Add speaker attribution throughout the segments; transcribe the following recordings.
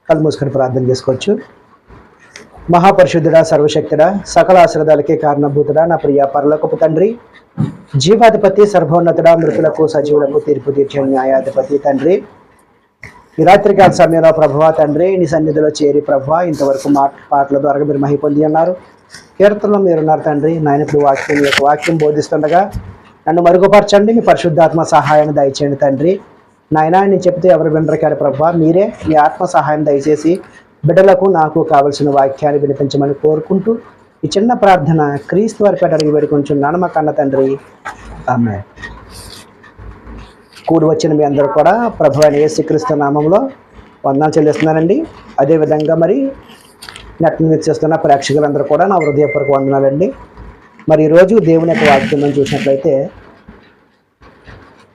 Speaker 1: కళ్ళు మూసుకొని ప్రార్థన చేసుకోవచ్చు. మహాపరిశుద్ధుడా, సర్వశక్తుడా, సకల ఆశ్రదాలకే కారణభూతుడా, నా ప్రియ పరలోకపు తండ్రి, జీవాధిపతి, సర్వోన్నతుడా, మృతులకు సజీవులకు తీర్పు తీర్చే న్యాయాధిపతి తండ్రి, ఈ రాత్రికాల సమయంలో ప్రభువా తండ్రి నీ సన్నిధిలో చేరి ప్రభువా ఇంతవరకు పాటల ద్వారా మీరు మహిమ పొంది ఉన్నారు. కీర్తనలో మీరున్నారు తండ్రి. నాయన ఇప్పుడు వాక్యం బోధిస్తుండగా నన్ను మరుగుపరచండి, మీ పరిశుద్ధాత్మ సహాయాన్ని దయచేయండి తండ్రి. నాయన నేను చెప్తే ఎవరు వినరు కానీ ప్రభువా మీరే మీ ఆత్మ సహాయం దయచేసి బిడ్డలకు నాకు కావలసిన వాక్యాన్ని వినిపించమని కోరుకుంటూ ఈ చిన్న ప్రార్థన క్రీస్తు వారి పేట అడిగి వేడుకొంచున్నాను మా కన్న తండ్రి, ఆమేన్. కూడి వచ్చిన మీ అందరూ కూడా ప్రభు అయిన యేసుక్రీస్తు నామంలో వందనాలు చెల్లిస్తున్నానండి. అదేవిధంగా మరి నెట్ మీద చేస్తున్న ప్రేక్షకులందరూ కూడా నా హృదయపూర్వక వందనాలండి. మరి ఈరోజు దేవుని యొక్క వాక్యం చూసినట్లయితే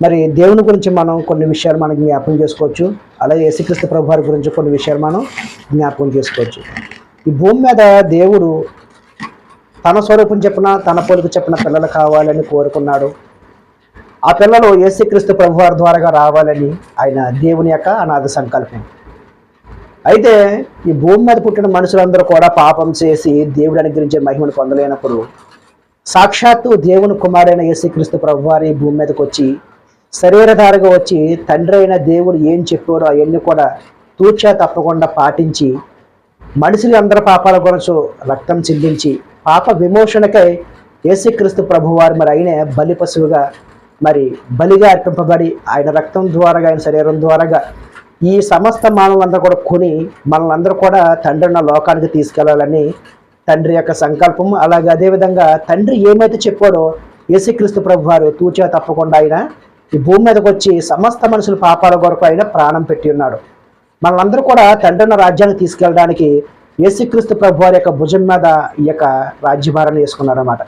Speaker 1: మరి దేవుని గురించి మనం కొన్ని విషయాలు మనం జ్ఞాపకం చేసుకోవచ్చు. అలాగే యేసుక్రీస్తు ప్రభు వారి గురించి కొన్ని విషయాలు మనం జ్ఞాపకం చేసుకోవచ్చు. ఈ భూమి మీద దేవుడు తన స్వరూపం చెప్పిన తన పోలిక చెప్పిన పిల్లలు కావాలని కోరుకున్నాడు. ఆ పిల్లలు యేసుక్రీస్తు ప్రభు వారి ద్వారా రావాలని ఆయన దేవుని యొక్క అనాథ సంకల్పం. అయితే ఈ భూమి మీద పుట్టిన మనుషులందరూ కూడా పాపం చేసి దేవుడు అనుగ్రహించే మహిమను పొందలేనప్పుడు సాక్షాత్తు దేవుని కుమారుడైన యేసుక్రీస్తు ప్రభు వారి భూమి మీదకి వచ్చి శరీరధారగా వచ్చి తండ్రి అయిన దేవుడు ఏం చెప్పాడో అవన్నీ కూడా తూచా తప్పకుండా పాటించి మనుషులు అందరి పాపాల గురించి రక్తం చిందించి పాప విమోచనకై యేసుక్రీస్తు ప్రభువారు మరి ఆయన బలి పశువుగా మరి బలిగా అర్పింపబడి ఆయన రక్తం ద్వారా ఆయన శరీరం ద్వారా ఈ సమస్త మానవులందరూ కూడా కొని మనల్ని కూడా తండ్రి ఉన్న లోకానికి తీసుకెళ్లాలని తండ్రి యొక్క సంకల్పం. అలాగే అదేవిధంగా తండ్రి ఏమైతే చెప్పాడో యేసుక్రీస్తు ప్రభువారు తూచా తప్పకుండా ఆయన ఈ భూమి మీదకి వచ్చి సమస్త మనుషుల పాపాల కొరకు ఆయన ప్రాణం పెట్టి ఉన్నాడు. మనలందరూ కూడా తండ్రి ఉన్న రాజ్యాన్ని తీసుకెళ్ళడానికి యేసుక్రీస్తు ప్రభువారి యొక్క భుజం మీద ఈ యొక్క రాజ్యభారాన్ని వేసుకున్నాడు అన్నమాట.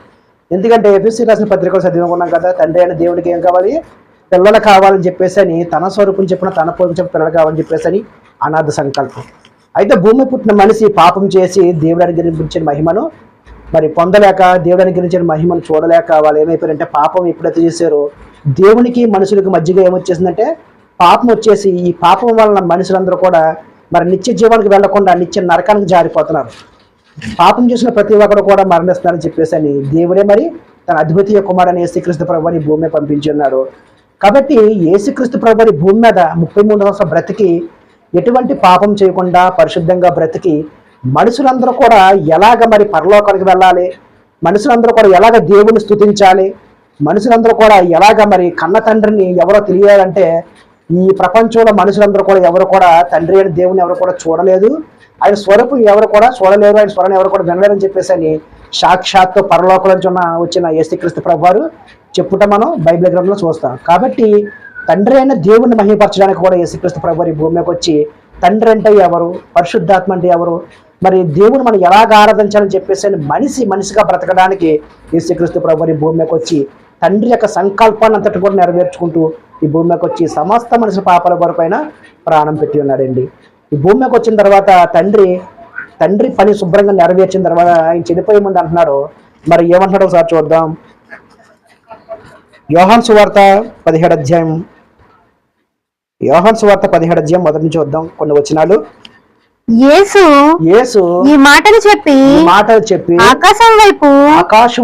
Speaker 1: ఎందుకంటే ఎఫెసీ రాసిన పత్రికలు చదివినుకున్నాం కదా, తండ్రి అయిన దేవునికి ఏం కావాలి, పిల్లలు కావాలని చెప్పేసి అని, తన స్వరూపం చెప్పిన తన పోలిక చెప్పిన పిల్లలు కావాలని చెప్పేసి అని అనాథ సంకల్పం. అయితే భూమి పుట్టిన మనిషి పాపం చేసి దేవుడు అనుగ్రహించిన మహిమను మరి పొందలేక, దేవుడు అనుగ్రహించిన మహిమను చూడలేక వాళ్ళు ఏమైపోయారంటే పాపం ఎప్పుడైతే చేశారో దేవునికి మనుషులకు మధ్యగా ఏమొచ్చేసిందంటే పాపం వచ్చేసి ఈ పాపం వలన మనుషులందరూ కూడా మరి నిత్య జీవానికి వెళ్లకుండా నిత్య నరకానికి జారిపోతున్నారు. పాపం చేసిన ప్రతి ఒక్కరు కూడా మరణిస్తారని చెప్పేసి అని దేవుడే మరి తన అద్వితీయ కుమారుడైన యేసుక్రీస్తు ప్రభువుని భూమి మీద పంపించి ఉన్నాడు. కాబట్టి యేసుక్రీస్తు ప్రభువుని భూమి మీద 33 సంవత్సరాలు బ్రతికి ఎటువంటి పాపం చేయకుండా పరిశుద్ధంగా బ్రతికి మనుషులందరూ కూడా ఎలాగ మరి పరలోకానికి వెళ్ళాలి, మనుషులందరూ కూడా ఎలాగ దేవుని స్తుతించాలి, మనుషులందరూ కూడా ఎలాగ మరి కన్న తండ్రిని ఎవరో తెలియాలంటే ఈ ప్రపంచంలో మనుషులందరూ కూడా ఎవరు కూడా తండ్రి అయిన దేవుని ఎవరు కూడా చూడలేదు, ఆయన స్వరూపం ఎవరు కూడా చూడలేరు, ఆయన స్వరం ఎవరు కూడా వినలేరని చెప్పేసి అని సాక్షాత్తు పరలోకం నుంచి వచ్చిన యేసుక్రీస్తు ప్రభువారు చెప్పుట మనం బైబిల్ గ్రంథంలో చూస్తాం. కాబట్టి తండ్రి అయిన దేవుని మహిమపరచడానికి కూడా యేసుక్రీస్తు ప్రభువారు భూమి మీదకి వచ్చి తండ్రి అంటే ఎవరు, పరిశుద్ధాత్మ అంటే ఎవరు, మరి దేవుని మనం ఎలాగ ఆరాధించాలని చెప్పేసి మనిషిగా బ్రతకడానికి యేసుక్రీస్తు ప్రభువారు భూమి మీదకి వచ్చి తండ్రి యొక్క సంకల్పాన్ని అంతటి కూడా నెరవేర్చుకుంటూ ఈ భూమి మీదకి వచ్చి సమస్త మనిషి పాపాల కొరపైన ప్రాణం పెట్టి ఉన్నాడండి. ఈ భూమి మీదకి వచ్చిన తర్వాత తండ్రి పని శుభ్రంగా నెరవేర్చిన తర్వాత ఆయన చనిపోయే ముందు అంటున్నాడు. మరి ఏమంటున్నాడు ఒకసారి చూద్దాం. యోహాను సువార్త 17వ అధ్యాయం, యోహాను సువార్త 17వ అధ్యాయం మొదటి నుంచి చూద్దాం కొన్ని వచనాలు. యేసు
Speaker 2: ఈ మాటలు
Speaker 1: చెప్పి
Speaker 2: ఆకాశం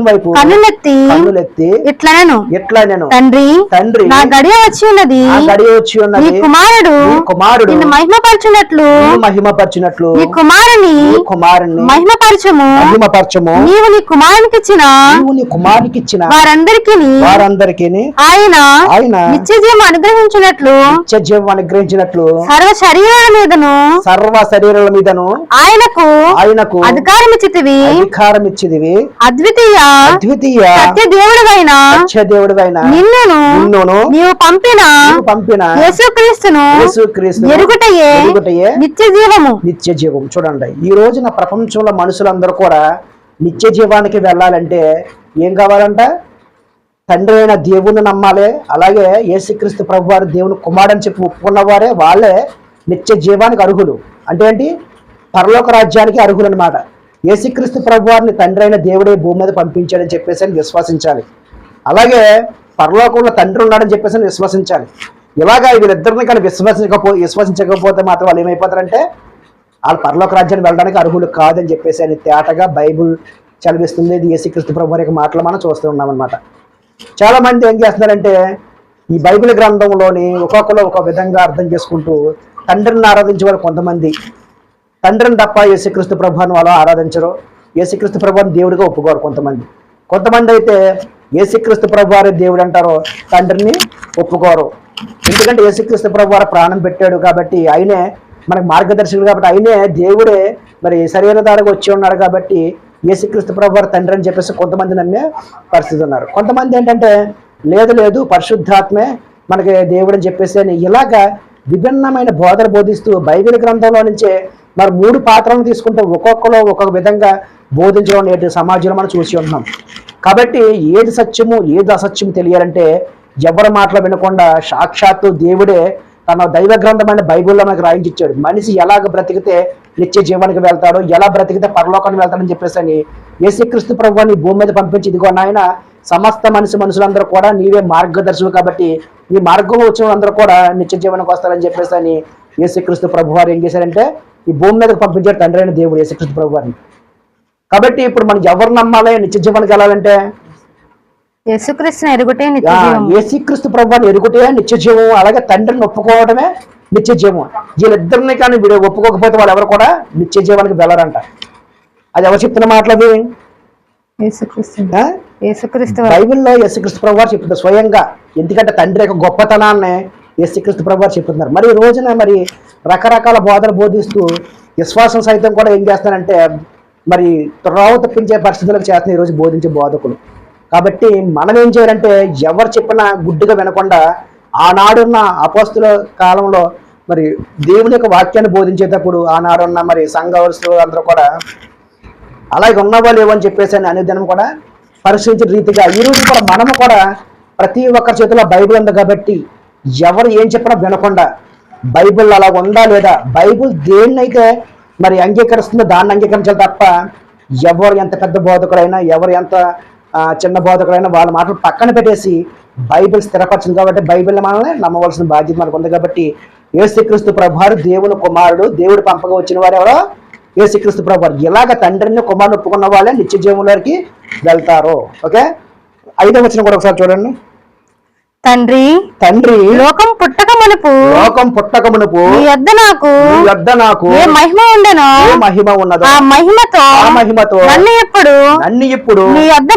Speaker 2: వైపు కన్నులెత్తి ఇట్లా నేను తండ్రి నా గడియ వచ్చి ఉన్నది, నీ కుమారుడు నిన్ను మహిమపరచునట్లు నీ కుమారుని మహిమపరచము, నీవు నీ కుమారునికి ఇచ్చిన వారందరికీ ఆయన నిత్య జీవం అనుగ్రహించినట్లు సర్వ శరీరాల మీదను ఆయనకు అధికారం ఇచ్చితివి, అద్వితీయ సత్యదేవుడైన నిన్నును నీవు పంపిన యేసుక్రీస్తును ఎరుగుటయే నిత్య జీవము.
Speaker 1: చూడండి, ఈ రోజున ప్రపంచంలో మనుషులందరూ కూడా నిత్య జీవానికి వెళ్ళాలంటే ఏం కావాలంట? తండ్రి అయిన దేవుని నమ్మాలి. అలాగే యేసుక్రీస్తు ప్రభువారు దేవుని కుమారుడని చెప్పి ఒప్పుకున్న వారే వాళ్ళే నిత్య జీవానికి అర్హులు. అంటే ఏంటి? పరలోక రాజ్యానికి అర్హులు అనమాట. యేసుక్రీస్తు ప్రభువారిని తండ్రి అయిన దేవుడే భూమి మీద పంపించాడని చెప్పేసి విశ్వసించాలి. అలాగే పరలోకంలో తండ్రి ఉన్నాడని చెప్పేసి విశ్వసించాలి. ఇలాగా వీళ్ళిద్దరిని కానీ విశ్వసించకపోతే మాత్రం వాళ్ళు ఏమైపోతారంటే వాళ్ళు పరలోక రాజ్యాన్ని వెళ్ళడానికి అర్హులు కాదని చెప్పేసి అని తేటగా బైబుల్ చదివిస్తుంది. ఇది యేసుక్రీస్తు ప్రభు యొక్క మాటలు మనం చూస్తూ ఉన్నాం అనమాట. చాలా మంది ఏం చేస్తున్నారంటే ఈ బైబిల్ గ్రంథంలోని ఒక్కొక్కరు ఒక విధంగా అర్థం చేసుకుంటూ తండ్రిని ఆరాధించే వాళ్ళు కొంతమంది, తండ్రిని తప్ప యేసుక్రీస్తు ప్రభువుని వాళ్ళు ఆరాధించరు, యేసుక్రీస్తు ప్రభువుని దేవుడిగా ఒప్పుకోరు కొంతమంది అయితే యేసుక్రీస్తు ప్రభువారే దేవుడు అంటారు, తండ్రిని ఒప్పుకోరు. ఎందుకంటే యేసుక్రీస్తు ప్రభువారు ప్రాణం పెట్టాడు కాబట్టి, ఆయనే మనకు మార్గదర్శకుడు కాబట్టి, ఆయనే దేవుడే మరి శరీరధారకు వచ్చి ఉన్నాడు కాబట్టి యేసుక్రీస్తు ప్రభువారు తండ్రి అని చెప్పేసి కొంతమంది నమ్మే పరిస్థితి ఉన్నారు. కొంతమంది ఏంటంటే లేదు పరిశుద్ధాత్మే మనకి దేవుడు అని చెప్పేసి అని ఇలాగా విభిన్నమైన బోధన బోధిస్తూ బైబిల్ గ్రంథంలో నుంచే మరి 3 పాత్రలను తీసుకుంటే ఒక్కొక్కరు ఒక్కొక్క విధంగా బోధించడం నేటి సమాజంలో మనం చూసి ఉంటున్నాం. కాబట్టి ఏది సత్యము ఏది అసత్యము తెలియాలంటే ఎవరి మాటలు వినకుండా సాక్షాత్తు దేవుడే తన దైవ గ్రంథమైన బైబిల్లో మనకు రాయించిచ్చాడు. మనిషి ఎలాగ బ్రతికితే నిత్య జీవానికి వెళ్తాడో, ఎలా బ్రతికితే పరలోకానికి వెళ్తాడని చెప్పేసి అని యేసుక్రీస్తు ప్రభువుని భూమి మీద పంపించి, ఇదిగో నాయన సమస్త మనుషులందరూ కూడా నీవే మార్గదర్శులు కాబట్టి ఈ మార్గంలో వచ్చిన అందరూ కూడా నిత్య జీవనానికి వస్తారని చెప్పేసి అని యేసుక్రీస్తు ప్రభువారు ఏం చేశారంటే ఈ భూమి మీదకి పంపించారు తండ్రి అయిన దేవుడు యేసుక్రీస్తు ప్రభువారిని. కాబట్టి ఇప్పుడు మనం ఎవరు నమ్మాలి నిత్య జీవనానికి వెళ్ళాలంటే
Speaker 2: యేసుక్రీస్తుని ఎరుగుటే నిత్య జీవం.
Speaker 1: యేసుక్రీస్తు ప్రభువుని ఎరుగుటే నిత్య జీవం, అలాగే తండ్రిని ఒప్పుకోవడమే నిత్య జీవం. వీళ్ళిద్దరిని కానీ వీడు ఒప్పుకోకపోతే వాళ్ళు ఎవరు కూడా నిత్య జీవానికి వెళ్ళరంట. అది ఎవరు చెప్తున్న మాటలది? బైబిల్లో యేసుక్రీస్తు ప్రభువారు చెప్తున్నారు స్వయంగా. ఎందుకంటే తండ్రి యొక్క గొప్పతనాన్ని యేసుక్రీస్తు ప్రభువారు చెప్తున్నారు. మరి ఈ రోజున మరి రకరకాల బోధన బోధిస్తూ విశ్వాసం సైతం కూడా ఏం చేస్తారంటే మరి త్రోవ తప్పించే పరిస్థితులకు చేస్తున్నారు ఈరోజు బోధించే బోధకులు. కాబట్టి మనం ఏం చేయాలంటే ఎవరు చెప్పినా గుడ్డిగా వినకుండా ఆనాడున్న అపోస్తుల కాలంలో మరి దేవుని యొక్క వాక్యాన్ని బోధించేటప్పుడు ఆనాడున్న మరి సంఘవస్తులు అందరూ కూడా అలాగే ఉన్నవాళ్ళు ఏవని చెప్పేసి అని అనుదినం కూడా పరిశీలించిన రీతిగా ఈరోజు కూడా మనము కూడా ప్రతి ఒక్కరి చేతిలో బైబిల్ ఉంది కాబట్టి ఎవరు ఏం చెప్పినా వినకుండా బైబిల్ అలా ఉందా లేదా, బైబిల్ దేన్నైతే మరి అంగీకరిస్తుందో దాన్ని అంగీకరించాలి తప్ప ఎవరు ఎంత పెద్ద బోధకుడైనా ఎవరు ఎంత చిన్న బోధకుడైనా వాళ్ళ మాటలు పక్కన పెట్టేసి బైబిల్ స్థిరపరచింది కాబట్టి బైబిల్ మనల్ని నమ్మవలసిన బాధ్యత మనకు ఉంది. కాబట్టి యేసుక్రీస్తు ప్రభువారు దేవుని కుమారుడు, దేవుడు పంపగా వచ్చిన వారు ఎవరో యేసుక్రీస్తు ప్రభువారు. ఇలాగ తండ్రిని కుమారుని ఒప్పుకున్న వాళ్ళే నిత్య జీవంలోకి వెళ్తారు. ఓకే, 5వ వచనం కూడా ఒకసారి చూడండి. తండ్రి
Speaker 2: లోకం పుట్టక మునుపు నీ యొద్ద నాకు ఏ మహిమ ఉన్నదో ఆ మహిమతో నన్ను ఇప్పుడు నీ యొద్ద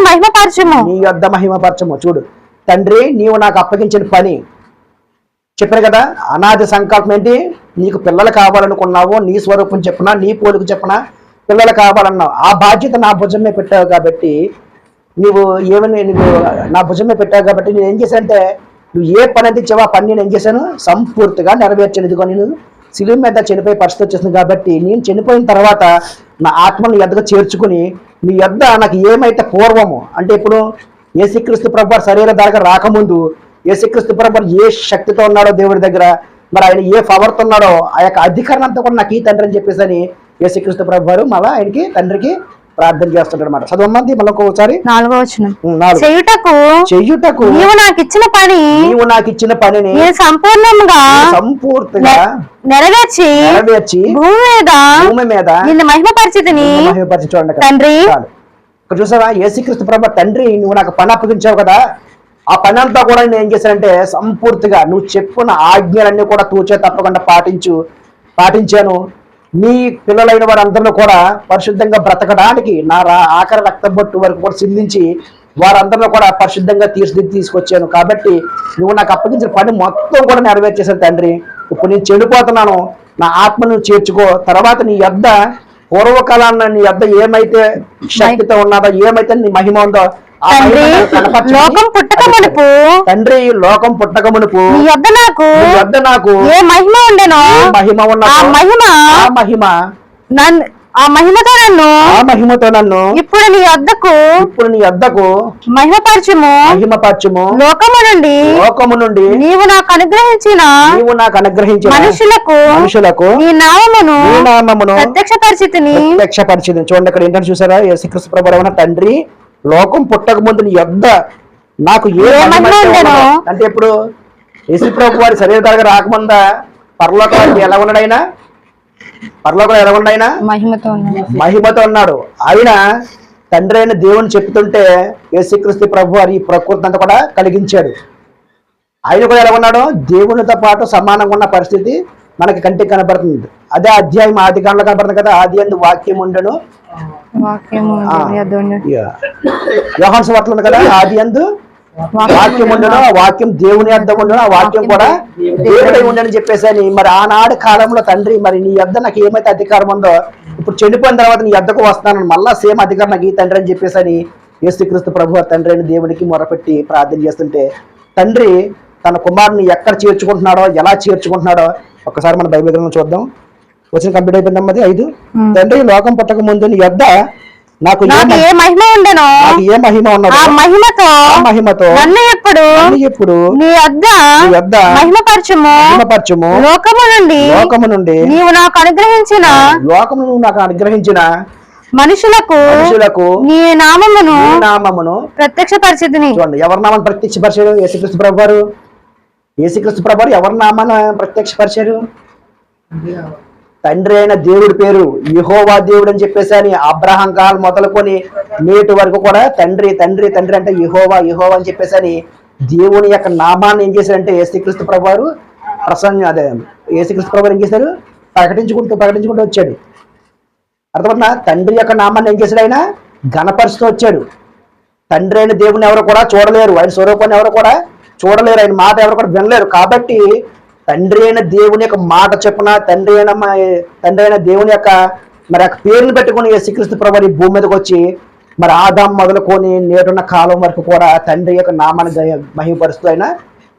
Speaker 2: మహిమపరచుము.
Speaker 1: చూడు, తండ్రి నీవు నాకు అప్పగించిన పని చెప్పారు కదా, అనాది సంకల్పం ఏంటి? నీకు పిల్లలు కావాలనుకున్నావు, నీ స్వరూపం చెప్పినా నీ పోలిక చెప్పినా పిల్లలు కావాలన్నావు. ఆ బాధ్యత నా భుజమే పెట్టావు కాబట్టి నువ్వు నా భుజమే పెట్టావు కాబట్టి నేను ఏం చేశానంటే నువ్వు ఏ పని అయితే ఇచ్చావో ఆ పని నేను ఏం చేశాను సంపూర్తిగా నెరవేర్చాను. ఇదిగో నేను శిలువ మీద చనిపోయే పరిస్థితి వచ్చేసింది కాబట్టి నేను చనిపోయిన తర్వాత నా ఆత్మను ఎద్దగా చేర్చుకుని నీ యొద్ద నాకు ఏమైతే పూర్వము అంటే ఇప్పుడు యేసుక్రీస్తు ప్రభువారు శరీరధారగా రాకముందు యేసుక్రీస్తు ప్రభువారు ఏ శక్తితో ఉన్నాడో దేవుడి దగ్గర, మరి ఆయన ఏ పవర్తో ఉన్నాడో ఆ యొక్క అధికారం అంతా కూడా నాకు ఈ తండ్రి అని చెప్పేసి అని యేసుక్రీస్తు ప్రభువారు మళ్ళీ ఆయనకి తండ్రికి ప్రార్థన చేస్తుంటాడు అనమాట. చదవమంది మళ్ళీ ఒకసారి
Speaker 2: 4వ వచనం. చేయుటకు నీవు నాకు ఇచ్చిన పనిని సంపూర్తిగా నెరవేర్చి భూమి మీద నిన్ను మహిమపరిచితిని.
Speaker 1: చూడండి తండ్రి, ఇక్కడ చూసావా యేసుక్రీస్తు ప్రభువు తండ్రి నువ్వు నాకు పని అప్పగించావు కదా, ఆ పని అంతా కూడా నేను ఏం చేశానంటే సంపూర్తిగా నువ్వు చెప్పిన ఆజ్ఞలన్నీ కూడా తూచే తప్పకుండా పాటించాను. నీ పిల్లలైన వారందరినీ కూడా పరిశుద్ధంగా బ్రతకడానికి నా ఆఖరి రక్తం బొట్టు వరకు కూడా సిందించి వారందరినీ కూడా పరిశుద్ధంగా తీసుకొచ్చాను. కాబట్టి నువ్వు నాకు అప్పగించిన పని మొత్తం కూడా నెరవేర్చేశాను తండ్రి. ఇప్పుడు నేను చెడిపోతున్నాను, నా ఆత్మను చేర్చుకో. తర్వాత నీ యొద్ద పూర్వకాలాన్న నీ యొద్ద ఏమైతే శక్తితో ఉన్నదో ఏమైతే నీ మహిమ ఉందో
Speaker 2: తండ్రి లోకం పుట్టక మునుపు నీ యొద్ద నాకు ఏ మహిమ ఉండెనో ఆ మహిమతో నన్ను ఇప్పుడు నీ యొద్దకు మహిమపరచుము. లోకము నుండి నీవు నాకు అనుగ్రహించిన మనుషులకు నీ నామమును ప్రత్యక్షపరిచితిని.
Speaker 1: చూడండి ఇక్కడ ఏంటంటే చూసారా, యేసుక్రీస్తు ప్రభువు తండ్రి లోకం పుట్టక ముందు నీ యొద్ద నాకు ఏ అంటే ఇప్పుడు యేసు ప్రభు వారి శరీరధారగా రాకముందా పరలోకానికి ఎలా ఉన్నాడు ఆయన? పరలోకంలో ఎలా ఉన్నాడు ఆయన?
Speaker 2: మహిమతో ఉన్నాడు.
Speaker 1: మహిమతో ఉన్నాడు. ఆయన తండ్రి అయిన దేవుని చెప్తుంటే యేసుక్రీస్తు ప్రభు వారు ఈ ప్రకృతి అంతా కూడా కలిగించాడు. ఆయన కూడా ఎలా ఉన్నాడు? దేవునితో పాటు సమానంగా ఉన్న పరిస్థితి మనకి కంటికి కనబడుతుంది. అదే అధ్యాయం ఆది కాండలో కనబడుతుంది కదా, ఆది యందు వాక్యం ఉండెను. యోహాను సువార్తలో ఉంది కదా, ఆది యందు వాక్యం ఉండను, ఆ వాక్యం దేవుని యొద్ద ఉండను, ఆ వాక్యం కూడా దేవుడై ఉండని చెప్పేసి. మరి ఆనాడు కాలంలో తండ్రి మరి నీ యొద్ద నాకు ఏమైతే అధికారం ఉందో ఇప్పుడు చనిపోయిన తర్వాత నీ యొద్దకు వస్తాను, మళ్ళా సేమ్ అధికారం నాకు ఈ తండ్రి అని చెప్పేసి యేసుక్రీస్తు ప్రభు తండ్రి అయిన దేవునికి మొరపెట్టి ప్రార్థన చేస్తుంటే తండ్రి తన కుమారుని ఎక్కడ చేర్చుకుంటున్నాడో, ఎలా చేర్చుకుంటున్నాడో ఒక్కసారి మన బైబిల్ గ్రంథం చూద్దాం. వచ్చిన కంప్లీట్ అయిపోయిందమ్మా. 5 తండ్రి లోకం పుట్టక ముందు నీ యొద్ద నాకు ఏ మహిమ ఉండను, ఏ మహిమ ఉన్నదో ఆ మహిమతో నన్ను ఎప్పుడు నీ యొద్ద మహిమపరచుము. లోకము నుండి నీవు నాకు అనుగ్రహించిన మనుషులకు నీ నామమును ప్రత్యక్షపరిచితిని. చూడండి, ఎవరి నామాన్ని ప్రత్యక్షపరిచారు? యేసుక్రీస్తు ప్రభు వారు. యేసుక్రీస్తు ప్రభు వారు ఎవరి నామాన్ని ప్రత్యక్షపరిచారు? తండ్రి అయిన దేవుడి పేరు యెహోవా దేవుడు అని చెప్పేసి అని అబ్రహాం కాలం మొదలుకొని నేటి వరకు కూడా తండ్రి తండ్రి తండ్రి అంటే యెహోవా యెహోవా అని చెప్పేసి అని దేవుని యొక్క నామాన్ని ఏం చేశారంటే యేసుక్రీస్తు ప్రభు వారు యేసుక్రీస్తు ప్రభు వారు ఏం చేశారు? ప్రకటించుకుంటూ వచ్చాడు. అర్థమవుతుందా? తండ్రి యొక్క నామాన్ని ఏం చేశాడు? ఆయన ఘనపరుస్తూ వచ్చాడు. తండ్రి అయిన దేవుని ఎవరు కూడా చూడలేరు, ఆయన స్వరూపాన్ని ఎవరు కూడా చూడలేరు, ఆయన మాట ఎవరు కూడా వినలేరు. కాబట్టి తండ్రి అయిన దేవుని యొక్క మాట చెప్పున తండ్రి అయిన దేవుని యొక్క మరి యొక్క పేరుని పెట్టుకుని యేసుక్రీస్తు ప్రభు ఈ భూమి మీదకి వచ్చి మరి ఆదాం మొదలుకొని నేటున్న కాలం వరకు కూడా తండ్రి యొక్క నామాన్ని మహిమపరుస్తూ ఆయన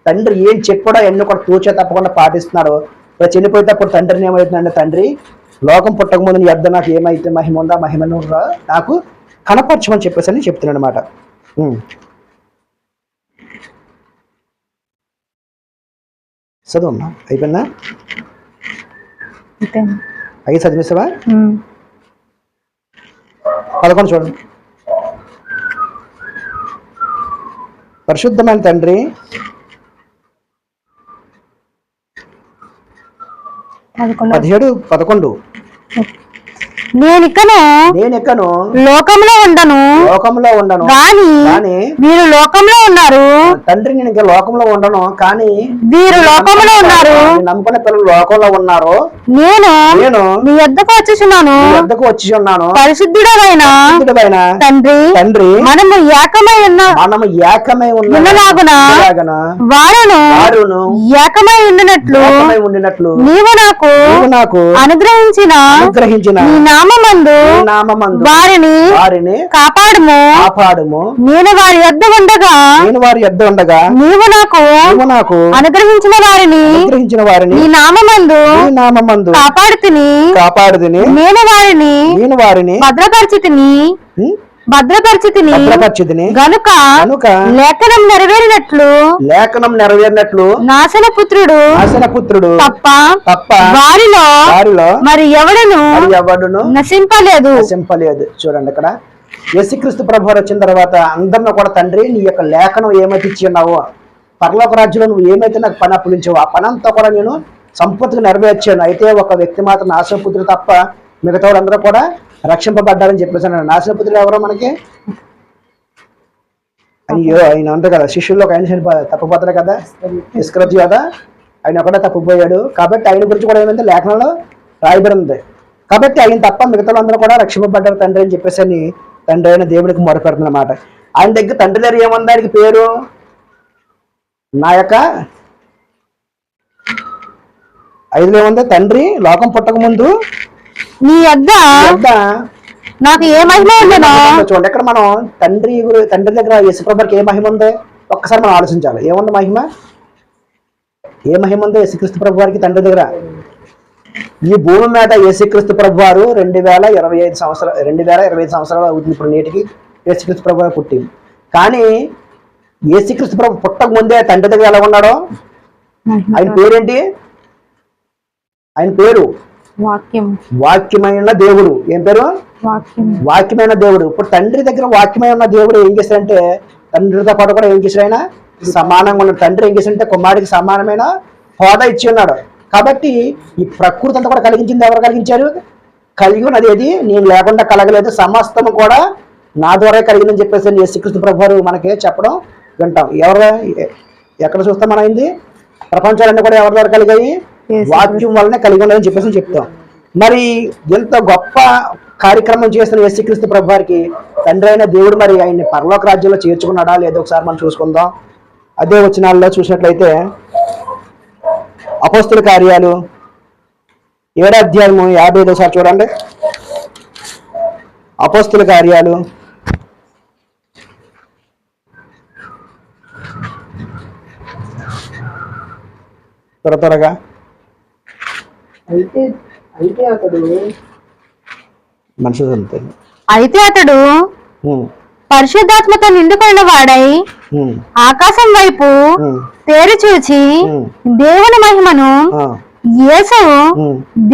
Speaker 1: తండ్రి ఏం చెప్పాడో ఎన్ని కూడా తూచే తప్పకుండా పాటిస్తున్నాడు. ఇలా చనిపోయేటప్పుడు తండ్రిని ఏమవుతుందంటే, తండ్రి లోకం పుట్టక ముందు నీ యొద్ద నాకు ఏమైతే మహిమ ఉందో ఆ మహిమను నాకు కనపరచమని చెప్పేసి అని చెప్తున్నాడు అనమాట. చదువమ్మా. అయిపోయిందా? 5 చదివేసావా? 11 చూడండి. పరిశుద్ధమైన తండ్రి, 11 నేనెక్కను లోకంలో ఉండను కానీ మీరు లోకంలో ఉన్నారు. తండ్రి నేను ఇంకా లోకంలో ఉండను కానీ మీరు లోకంలో ఉన్నారు. నమ్ముకున్న పిల్లలు లోకంలో ఉన్నారు. నేను మీ వద్దకు వచ్చి ఉన్నాను. పరిశుద్ధుడైన తండ్రి మనము ఏకమై ఉన్నలాగున వారును ఏకమై ఉండినట్లు నీవు నాకు అనుగ్రహించిన నామమందు వారిని కాపాడుము. నేను వారి యొద్ద ఉండగా నీవు నాకు అనుగ్రహించిన వారిని నీ నామమందు కాపాడుతిని. నేను వారిని భద్రపరిచితిని గనుక లేఖనం నెరవేరినట్లు నాశనపుత్రుడు తప్ప వారిలో మరి ఎవడును నశింపలేదు. చూడండి, ఇక్కడ యేసుక్రీస్తు ప్రభువు వచ్చిన తర్వాత అందరిని కూడా తండ్రి నీ యొక్క లేఖనం ఏమైతే ఇచ్చి ఉన్నావో, పరలోక రాజ్యంలో నువ్వు ఏమైతే నాకు పని అప్పగించావో ఆ పని అంతా కూడా నేను సంపూర్తిగా నెరవేర్చాను. అయితే ఒక వ్యక్తి మాత్రం నాశనపుత్రుడు తప్ప మిగతా వాళ్ళందరూ కూడా రక్షింపబడ్డారని చెప్పేసి. నాశనపుత్రుడు ఎవరో మనకి? అయ్యో, ఆయన ఉంటారు కదా శిష్యుల్లో ఒక ఆయన తప్పిపోతాడు కదా, ఇస్కరియోతు యోధ, ఆయన ఒకటే తప్పిపోయాడు. కాబట్టి ఆయన గురించి కూడా ఏమైంది లేఖనంలో రాయబడి ఉంది. కాబట్టి ఆయన తప్ప మిగతా అందరూ కూడా రక్షింపబడ్డారు తండ్రి అని చెప్పేసి అని తండ్రి అయిన దేవునికి మొరపెడుతున్నమాట. ఆయన దగ్గర తండ్రి దగ్గర ఏముంది? ఆయనకి పేరు నా యొక్క 5లో ఏముంది? తండ్రి లోకం పుట్టక ముందు నీ యొద్ద నాకు ఏ మహిమ ఉండను. చూడండి, ఇక్కడ మనం తండ్రి దగ్గర యేసుప్రభుకి ఏ మహిమ ఉంది ఒక్కసారి మనం ఆలోచించాలి. ఏముంది మహిమ? ఏ మహిమ ఉంది యేసుక్రీస్తు ప్రభు వారికి తండ్రి దగ్గర? ఈ భూమి మీద యేసుక్రీస్తు ప్రభు వారు 2025 సంవత్సరాలు అవుతుంది ఇప్పుడు నేటికి యేసుక్రీస్తు ప్రభు వారు పుట్టింది. కానీ యేసుక్రీస్తు ప్రభు పుట్టక ముందే తండ్రి దగ్గర ఎలా ఉన్నాడో? ఆయన పేరేంటి? ఆయన పేరు వాక్యమైన దేవుడు. ఏం పేరు? వాక్యమైన దేవుడు. ఇప్పుడు తండ్రి దగ్గర వాక్యమై ఉన్న దేవుడు ఏం చేశాడంటే తండ్రితో పాటు కూడా ఏం చేశాడు? ఆయన సమానంగా ఉన్నాడు. తండ్రి ఏం చేశాడంటే కుమారుడికి సమానమైన హోదా ఇచ్చి ఉన్నాడు. కాబట్టి ఈ ప్రకృతి అంతా కూడా కలిగించింది ఎవరు కలిగించారు? కలిగి ఉన్నది ఏది? నేను లేకుండా కలగలేదు, సమస్తము కూడా నా ద్వారా కలిగిందని చెప్పేసి యేసుక్రీస్తు ప్రభువారు మనకి చెప్పడం వింటాం. ఎక్కడ చూస్తాం మనం? అయింది ప్రపంచాలన్నీ కూడా ఎవరి ద్వారా కలిగాయి? వాక్యం వల్లనే కలిగి ఉన్నాయని చెప్పేసి చెప్తాం. మరి ఎంత గొప్ప కార్యక్రమం చేస్తున్న యేసుక్రీస్తు ప్రభువారికి తండ్రి అయిన దేవుడు మరి ఆయన్ని పరలోక రాజ్యంలో చేర్చుకున్నాడా లేదో ఒకసారి మనం చూసుకుందాం. అదే వచనాల్లో చూసినట్లయితే అపోస్తుల కార్యాలు 7వ అధ్యాయము 55వ సారి చూడండి. అపోస్తుల కార్యాలు 7వ త్వరగా.
Speaker 2: అయితే అతడు పరిశుద్ధాత్మతో నిండుకున్న వాడై ఆకాశం వైపు తేరి చూచి దేవుని మహిమను, యేసు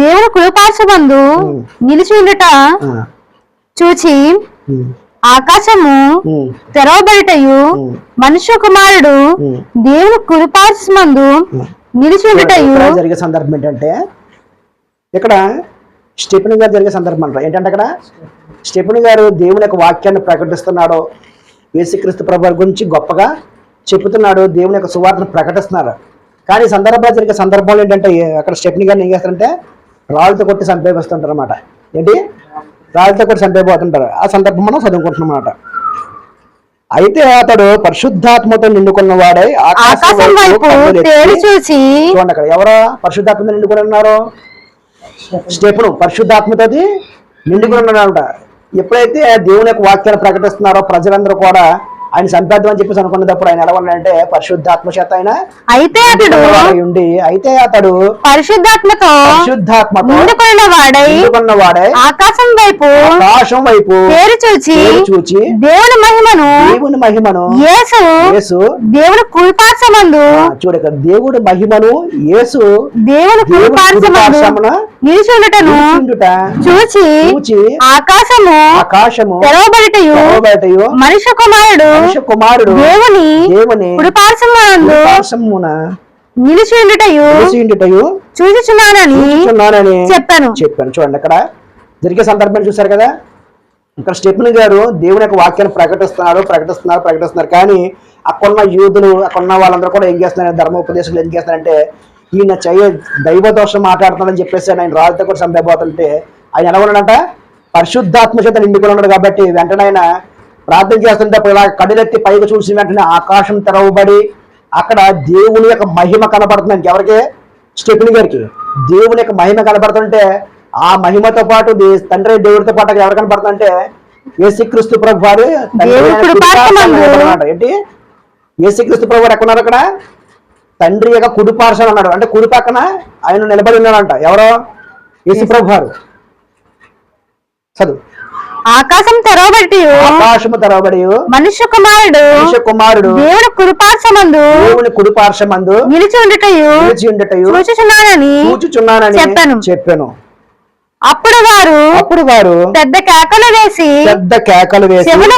Speaker 2: దేవుని కుడిపార్శ్వమందు నిలిచి ఉండుట చూచి ఆకాశము తెరవబడుటయు మనుష్య కుమారుడు దేవుని కుడిపార్శ్వమందు నిలిచి ఉండుటయు
Speaker 1: జరిగే సందర్భం ఏంటంటే, ఇక్కడ స్టెఫెనీ గారు జరిగే సందర్భం అంటారు. ఏంటంటే అక్కడ స్టెఫెనీ గారు దేవుని యొక్క వాక్యాన్ని ప్రకటిస్తున్నాడు, యేసుక్రీస్తు ప్రభువు గురించి గొప్పగా చెప్తున్నాడు, దేవుని యొక్క సువార్తను ప్రకటిస్తున్నారు. కానీ సందర్భాలు జరిగే సందర్భాలు ఏంటంటే అక్కడ స్టెఫెనీ గారిని ఏం చేస్తారంటే రాళ్ళతో కొట్టి చంపేస్తుంటారు అన్నమాట. ఏంటి? రాళ్ళతో కొట్టి చంపేపోతుంటారు. ఆ సందర్భం మనం చదువుకుంటున్నాం అన్నమాట. అయితే అతడు పరిశుద్ధాత్మతో నిండుకున్న వాడై
Speaker 2: ఆకాశం వైపు తేరి చూచి,
Speaker 1: చూడండి అక్కడ ఎవరో పరిశుద్ధాత్మతో నిండుకుని ఉన్నారు? స్టెఫెను పరిశుద్ధాత్మతో నిండుకుని ఉన్నాడంట. ఎప్పుడైతే దేవుని యొక్క వాక్యాన్ని ప్రకటిస్తున్నారో ప్రజలందరూ కూడా ఆయన చంపేద్దాం అని చెప్పేసి అనుకున్నప్పుడు ఆయన ఎలా ఉన్నాడంటే పరిశుద్ధాత్మ చేత ఆయన అతడు
Speaker 2: పరిశుద్ధాత్మతో నిండుకున్న వాడై ఆకాశం వైపు తేరి చూచి దేవుని మహిమను యేసు దేవుని కుడిపార్శ్వమందు,
Speaker 1: చూడ దేవుడి మహిమను యేసు
Speaker 2: దేవుని కుడిపార్శ్వమందు నిలిచి ఉండుటను చూచి ఆకాశము తెరవబడుటయు మనుష్య కుమారుడు దేవుని కుడిపార్శ్వమున నిలిచి ఉండుటయు చూచుచున్నానని చెప్పాను.
Speaker 1: చూడండి అక్కడ జరిగే సందర్భాన్ని చూశారు కదా. ఇక్కడ స్టెఫెనీ గారు దేవుని యొక్క వాక్యాన్ని ప్రకటిస్తున్నారు. కానీ అక్కడున్న యూదులు, అక్కడున్న వాళ్ళందరూ కూడా ఏం చేస్తున్నారు? ధర్మోపదేశాలు ఏం చేస్తున్నారంటే ఈయన దైవ దోషం మాట్లాడుతున్నాడని చెప్పేసి ఆయన రాజుతో కూడా చంపేపోతుంటే ఆయన ఎలా ఉన్నాడంట? పరిశుద్ధాత్మ చేత నిండుకుని ఉన్నాడు. కాబట్టి వెంటనే ఆయన ప్రార్థన చేస్తుంటే ఇలా కడులెత్తి పైకి చూసి వెంటనే ఆకాశం తెరవబడి అక్కడ దేవుని యొక్క మహిమ కనపడుతుంది. ఎవరికి? స్టెఫెనీ గారికి దేవుని యొక్క మహిమ కనపడుతుంటే ఆ మహిమతో పాటు తండ్రి దేవుడితో పాటు ఎవరు కనపడుతుందంటే యేసుక్రీస్తు ప్రభువారు. ఏంటి? యేసుక్రీస్తు ప్రభువారు ఎక్కడున్నారు? అక్కడ తండ్రి యొక్క కుడి పార్శ్వం అన్నాడు. అంటే కుడి పక్కన ఆయన నిలబడి ఉన్నాడంట. ఎవరో? యేసు ప్రభువారు. చదువు.
Speaker 2: ఆకాశము తెరవబడి మనుష్య కుమారుడు దేవుని కుడిపార్శ్వమందు నిలిచి ఉండుటయు చూచుచున్నానని
Speaker 1: చెప్పాను.
Speaker 2: అప్పుడు వారు పెద్ద కేకలు వేసి చెవులు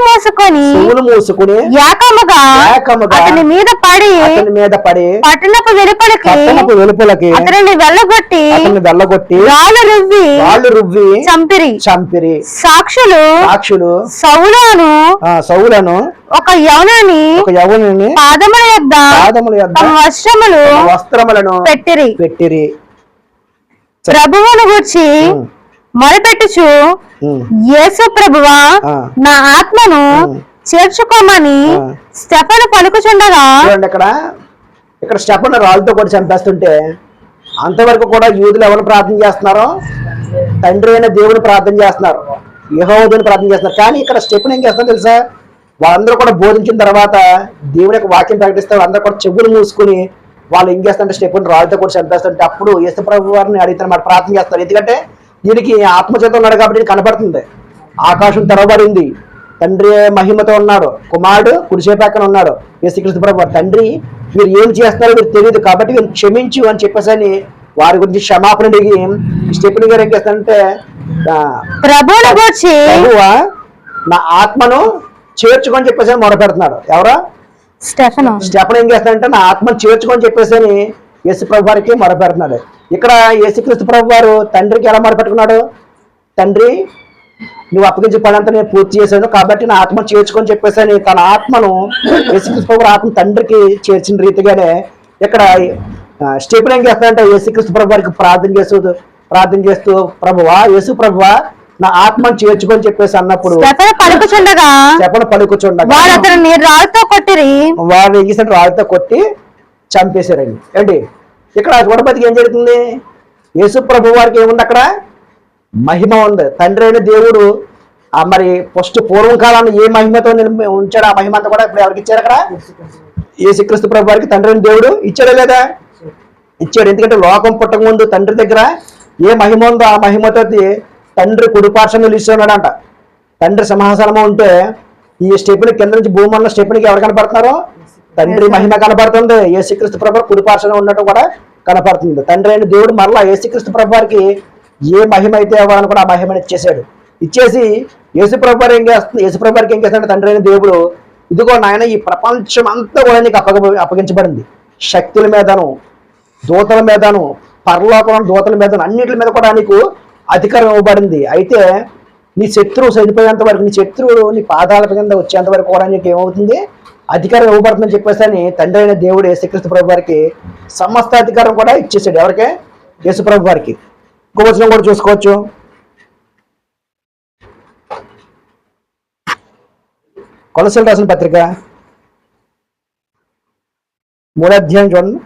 Speaker 2: మూసుకొని ఏకముగా అతని మీద పడి పట్టణపు వెలుపలకి అతనిని వెళ్ళగొట్టి రాళ్ళు రువ్వి చంపిరి. సాక్షులు సౌలును ఒక యవనుని పాదముల యొద్ద తమ వస్త్రములను పెట్టిరి. ప్రభువును గూర్చి మొరపెట్టుచు, యేసు ప్రభువా, నా ఆత్మను చేర్చుకోమని స్టెఫెను పలుకుచుండగా.
Speaker 1: ఇక్కడ స్టెఫెను రాళ్ళతో కూడా చంపేస్తుంటే అంతవరకు కూడా యూదులు ఎవరు ప్రార్థన చేస్తున్నారో? తండ్రి అయిన దేవుని ప్రార్థన చేస్తున్నారు, యెహోవాను ప్రార్థన చేస్తున్నారు. కానీ ఇక్కడ స్టెఫెను ఏం చేస్తున్నారు తెలుసా? వాళ్ళందరూ కూడా బోధించిన తర్వాత దేవుని యొక్క వాక్యం ప్రకటిస్తారు. అందరూ కూడా చెవులు మూసుకుని వాళ్ళు ఏం చేస్తారంటే స్టెఫెను రాళ్ళతో కూడా చంపేస్తుంటే అప్పుడు యేసు ప్రభు వారిని అడుగుతారు, ప్రార్థన చేస్తారు. ఎందుకంటే దీనికి ఆత్మచేత ఉన్నాడు కాబట్టి కనపడుతుంది. ఆకాశం తెరవబడింది, తండ్రి మహిమతో ఉన్నాడు, కుమారుడు కుడిచేపక్కన ఉన్నాడు యేసుక్రీస్తు ప్రభు. తండ్రి మీరు ఏం చేస్తున్నారో మీరు తెలియదు కాబట్టి మీరు క్షమించు అని చెప్పేసి అని వారి గురించి క్షమాపణ అడిగి స్టెఫెను గారు ఏం చేస్తారంటే ప్రభువా నా ఆత్మను చేర్చుకొని చెప్పేసి మొరపెడుతున్నాడు. ఎవరో? స్టెఫెను ఏం చేస్తాడంటే నా ఆత్మను చేర్చుకొని చెప్పేసి యేసు ప్రభు వారికి మొరపెడుతున్నాడు. ఇక్కడ యేసుక్రీస్తు ప్రభు వారు తండ్రికి ఎలా మొరపెట్టుకున్నాడు? తండ్రి, నువ్వు అప్పగించే పని అంతా నేను పూర్తి చేశాను కాబట్టి నా ఆత్మ చేర్చుకొని చెప్పేసాను. తన ఆత్మను యేసుక్రీస్తు ప్రభు ఆత్మ తండ్రికి చేర్చిన రీతిగానే ఇక్కడ స్టెఫెన్ ఏం చేస్తాడంటే యేసుక్రీస్తు ప్రభు వారికి ప్రార్థన చేస్తూ ప్రభువా, యేసు ప్రభువా, నా ఆత్మను చేర్చుకొని చెప్పేసి అన్నప్పుడు పలుకుచుండగా వారు ఏం చేశారు? రాళ్ళతో కొట్టి చంపేశారండి. ఏంటి ఇక్కడ చూడబతికి ఏం జరుగుతుంది? యేసు ప్రభు వారికి ఏముంది? అక్కడ మహిమ ఉంది. తండ్రి అయిన దేవుడు మరి ఫస్ట్ పూర్వం కాలాన్ని ఏ మహిమతో ఉంచాడు, ఆ మహిమ అంతా కూడా ఇప్పుడు ఎవరికి ఇచ్చారు? అక్కడ యేసుక్రీస్తు ప్రభు వారికి తండ్రి అయిన దేవుడు ఇచ్చాడా లేదా? ఇచ్చాడు. ఎందుకంటే లోకం పుట్టక ముందు తండ్రి దగ్గర ఏ మహిమ ఉందో ఆ మహిమతో తండ్రి కుడిపార్శ్వం నిలుస్తున్నాడంట. తండ్రి సింహాసనము ఉంటే ఈ స్టెఫెన్ కింద నుంచి భూమి ఉన్న స్టెఫెన్కి ఎవరు కనపడుతున్నారు? తండ్రి మహిమ కనపడుతుంది. యేసుక్రీస్తు ప్రభు కుడిపార్శ్వం ఉండటం కూడా కనపడుతుంది. తండ్రి అయిన దేవుడు మరలా యేసుక్రీస్తు ప్రభు వారికి ఏ మహిమ అయితే అవ్వాలని కూడా ఆ మహిమను ఇచ్చేసాడు. ఇచ్చేసి యేసుప్రభు వారికి ఏం చేస్తాడు? తండ్రి అయిన దేవుడు, ఇదిగో నాయన, ఈ ప్రపంచం అంతా కూడా నీకు అప్పగించబడింది. శక్తుల మీదను, దూతల మీదను, పరలోకం దూతల మీదను, అన్నిటి మీద కూడా నీకు అధికారం ఇవ్వబడింది. అయితే నీ శత్రువు చనిపోయేంత వరకు, నీ శత్రువులు నీ పాదాల కింద వచ్చేంత వరకు కూడా నీకు ఏమవుతుంది? అధికారం ఇవ్వబడుతుందని చెప్పేసి అని తండ్రి అయిన దేవుడు యేసుక్రీస్తు ప్రభు వారికి సమస్త అధికారం కూడా ఇచ్చేసాడు. ఎవరికే? యేసు ప్రభు వారికి. ఇంకో వచనం కూడా చూసుకోవచ్చు. కొలస్సీయులకు రాసిన పత్రిక 3వ అధ్యాయం చూడండి.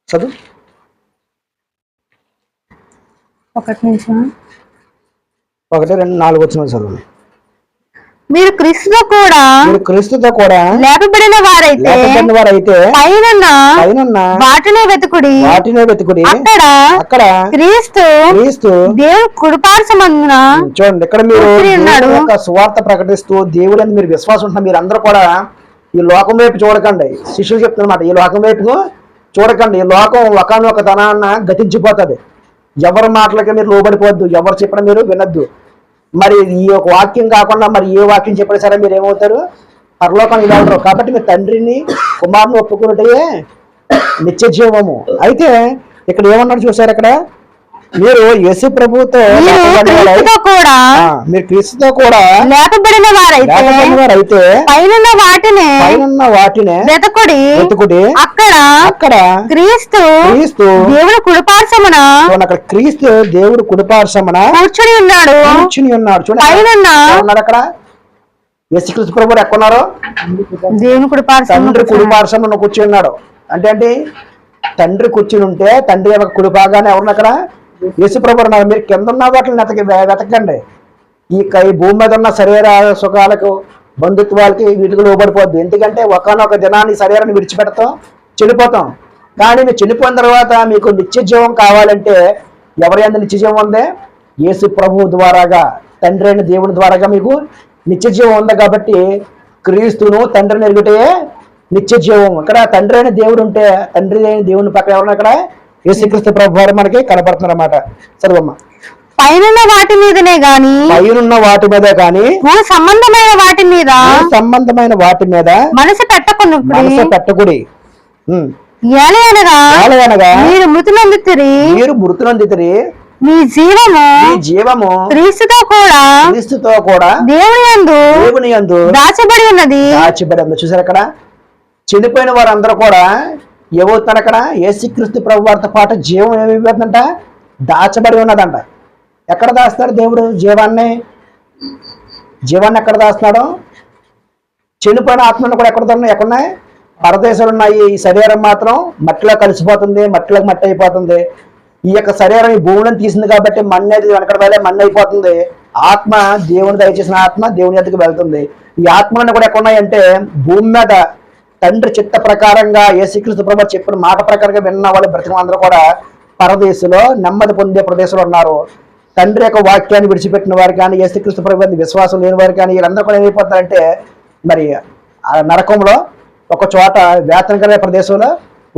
Speaker 1: చదువు. 1-4 వచ్చిన చదువు.
Speaker 2: మీరు క్రీస్తుతో కూడా లేపబడిన వారైతే పైనున్న వాటినే వెతుకుడి. అక్కడ క్రీస్తు దేవుడు కుడిపార్శ్వమందున.
Speaker 1: చూడండి, ఇక్కడ మీరు సువార్త ప్రకటిస్తూ దేవుడు మీరు విశ్వాసం ఉంటున్నారు. మీరు అందరూ కూడా ఈ లోకం వైపు చూడకండి. శిష్యులు చెప్తున్నమాట, ఈ లోకం వైపు చూడకండి. ఈ లోకం ఒకనొక ధనాన్న గతించిపోతుంది. ఎవరి మాటలకి మీరు లోబడిపోవద్దు, ఎవరు చెప్పినా మీరు వినొద్దు. మరి ఈ యొక్క వాక్యం కాకుండా మరి ఏ వాక్యం చెప్పినా సరే మీరు ఏమవుతారు? పరలోకానికి వెళ్ళరు. కాబట్టి మీరు తండ్రిని కుమారుని ఒప్పుకున్నట్టే నిత్య జీవము. అయితే ఇక్కడ ఏమన్నాడు చూసారు? ఇక్కడ మీరు యేసు ప్రభుతో మీరు క్రీస్తుతో కూడా లేపబడిన వారైతే పైనున్న వాటినే వెతుకుడి. అక్కడ క్రీస్తు దేవుడు కుడిపార్శ్వమున, అక్కడ క్రీస్తు దేవుడు కుడిపార్శ్వమున కూర్చుని ఉన్నాడు. చూడండి, అక్కడ యేసుక్రీస్తు ప్రభు ఎక్కడున్నారు? దేవుని తండ్రి కుడిపార్శ్వమున కూర్చుని ఉన్నాడు. అంటే తండ్రి కూర్చుని ఉంటే తండ్రి యొక్క కుడి భాగానే ఎవరు? అక్కడ యేసుప్రభు ఉన్నారు. మీరు కింద ఉన్న వాటిని వెతకండి. ఈ భూమి మీద ఉన్న శరీర సుఖాలకు, బంధుత్వాలకి, వీటికి లోబడిపోద్దు. ఎందుకంటే ఒకనొక దినాన్ని శరీరాన్ని విడిచిపెడతాం, చనిపోతాం. కానీ మీరు చనిపోయిన తర్వాత మీకు నిత్య జీవం కావాలంటే ఎవరి యందు నిత్య జీవం ఉంది? యేసు ప్రభు ద్వారాగా, తండ్రి అయిన దేవుని ద్వారాగా మీకు నిత్య జీవం ఉంది. కాబట్టి క్రీస్తును తండ్రిని ఎరుగుటే నిత్య జీవం. ఇక్కడ తండ్రి అయిన దేవుడు ఉంటే తండ్రి అయిన దేవుని పక్కన ఎవరన్నా అక్కడ యేసుక్రీస్తు ప్రభు వారు మనకి కనపడుతున్నారు అన్నమాట. చదువమ్మ.
Speaker 2: పైనున్న వాటి మీదనే గాని సంబంధమైన వాటి మీద మనసు పెట్టకుడి. మీరు మృతులందితిరి, మీ జీవము క్రీస్తుతో కూడా దేవుని యందు దాచబడి ఉన్నది.
Speaker 1: చూసారు, అక్కడ చనిపోయిన వారందరూ కూడా ఏమవుతున్నారు? అక్కడ యేసుక్రీస్తు ప్రభు వారితో పాటు జీవం ఏమైపోతుందంట? దాచబడి ఉన్నదంట. ఎక్కడ దాస్తాడు దేవుడు జీవాన్ని ఎక్కడ దాస్తున్నాడు? చనిపోయిన ఆత్మను కూడా ఎక్కడున్నాయి? పరదేశాలు ఉన్నాయి. ఈ శరీరం మాత్రం మట్టిలో కలిసిపోతుంది, మట్టిలోకి మట్టి అయిపోతుంది. ఈ యొక్క శరీరం ఈ భూమిని తీసింది కాబట్టి మన్నది వెనకడ వెళ్ళే మన్ను అయిపోతుంది. ఆత్మ దేవుని దయచేసిన ఆత్మ దేవుని ఎదుగు వెళ్తుంది. ఈ ఆత్మలను కూడా ఎక్కడున్నాయంటే భూమి మీద తండ్రి చిత్త ప్రకారంగా యేసుక్రీస్తు ప్రభు చెప్పిన మాట ప్రకారంగా విన్న వాళ్ళు బ్రతికిన అందరూ కూడా పరదేశంలో నెమ్మది పొందే ప్రదేశంలో ఉన్నారు. తండ్రి యొక్క వాక్యాన్ని విడిచిపెట్టిన వారు కానీ, యేసుక్రీస్తు ప్రభు విశ్వాసం లేని వారు కానీ వీళ్ళందరూ కూడా ఏమైపోతారంటే మరి నరకంలో ఒక చోట వేతన కలిగే ప్రదేశంలో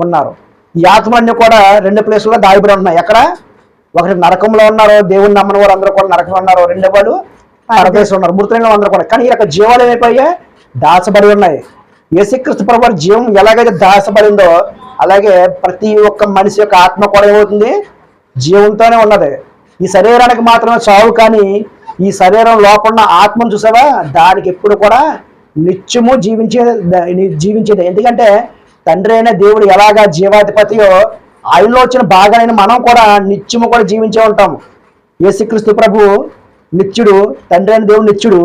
Speaker 1: ఉన్నారు. ఈ ఆత్మలన్నీ కూడా 2 ప్లేసుల్లో దాగిపడి ఉంటున్నాయి. ఎక్కడ? ఒకటి నరకంలో ఉన్నారు, దేవుని నమ్మని వారు అందరూ కూడా నరకంలో ఉన్నారు. 2 వాళ్ళు పరదేశంలో ఉన్నారు, మృతులంగా అందరూ కూడా. కానీ ఈ యొక్క జీవాలు ఏమైపోయాయి? దాచబడి ఉన్నాయి. యేసుక్రీస్తు ప్రభువు జీవం ఎలాగైతే దాచబడిందో అలాగే ప్రతి ఒక్క మనిషి యొక్క ఆత్మ కూడా ఏమవుతుంది? జీవంతోనే ఉన్నది. ఈ శరీరానికి మాత్రమే చావు, కానీ ఈ శరీరం లోపల ఆత్మను చూసావా, దానికి ఎప్పుడు కూడా నిత్యము జీవించేది. ఎందుకంటే తండ్రి అయిన దేవుడు ఎలాగా జీవాధిపతియో ఆయనలో వచ్చిన భాగాలైన మనం కూడా నిత్యము కూడా జీవించే ఉంటాము. యేసుక్రీస్తు ప్రభు నిత్యుడు, తండ్రి అయిన దేవుడు నిత్యుడు.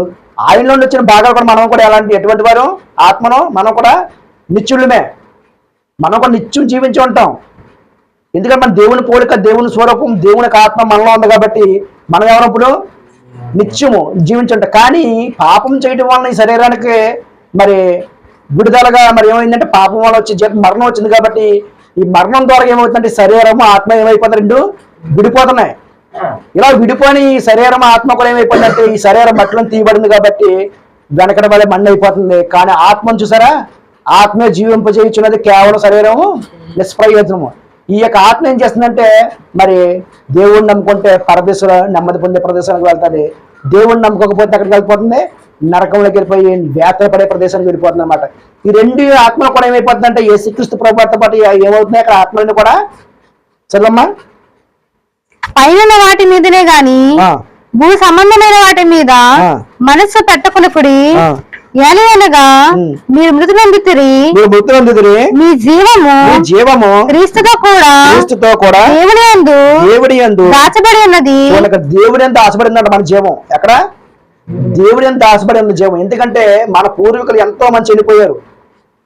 Speaker 1: ఆయనలో వచ్చిన భాగాలు కూడా మనం కూడా ఎటువంటి వారు? ఆత్మను మనం కూడా నిత్యులమే, మనం కూడా నిత్యం జీవించి ఉంటాం. ఎందుకంటే మన దేవుని పోలిక, దేవుని స్వరూపం, దేవుని యొక్క ఆత్మ మనలో ఉంది కాబట్టి మనం ఎవరప్పుడు నిత్యము జీవించి ఉంటాం. కానీ పాపం చేయడం వలన ఈ శరీరానికి మరి విడుదలగా మరి ఏమైందంటే పాపం వల్ల వచ్చి మరణం వచ్చింది. కాబట్టి ఈ మరణం ద్వారా ఏమవుతుందంటే శరీరము ఆత్మ ఏమైపోతుంది? 2 విడిపోతున్నాయి. ఇలా విడిపోని ఈ శరీరం ఆత్మ కూడా ఏమైపోయిందంటే ఈ శరీరం మట్టిలో తీయబడింది కాబట్టి వెనకడ వల్ల మಣ್ಣి అయిపోతుంది. కానీ ఆత్మను చూసారా, ఆత్మే జీవింపజేయుచున్నది, కేవలం శరీరము నిష్ప్రయోజనము. ఈ యొక్క ఆత్మ ఏం చేస్తుందంటే మరి దేవుణ్ణి నమ్ముకుంటే పరదేశంలో నెమ్మది పొందే ప్రదేశానికి వెళ్తుంది. దేవుణ్ణి నమ్ముకోకపోతే ఎక్కడికి వెళ్ళిపోతుంది? నరకంలోకి వెళ్ళిపోయి వేతన పడే ప్రదేశానికి వెళ్ళిపోతుంది అనమాట. ఈ 2 ఆత్మలు కూడా ఏమైపోతుందంటే యేసుక్రీస్తు ప్రభువుతో పాటు ఏమవుతున్నాయి అక్కడ ఆత్మలను కూడా? చదవమ్మా.
Speaker 2: పైన వాటి మీదనే గాని భూ సంబంధమైన వాటి మీద మనస్సు పెట్టకునపుడి, అనగా మీరు మృతులందుతిరి, మీ జీవము క్రీస్తుతో కూడా దేవుడి యందు దాచబడి ఉన్నది.
Speaker 1: దేవుడి యందు దాచబడిందంట మన జీవం. ఎక్కడ? దేవుడి యందు దాచబడి ఉన్న జీవం. ఎందుకంటే మన పూర్వీకులు ఎంతో మంది చనిపోయారు.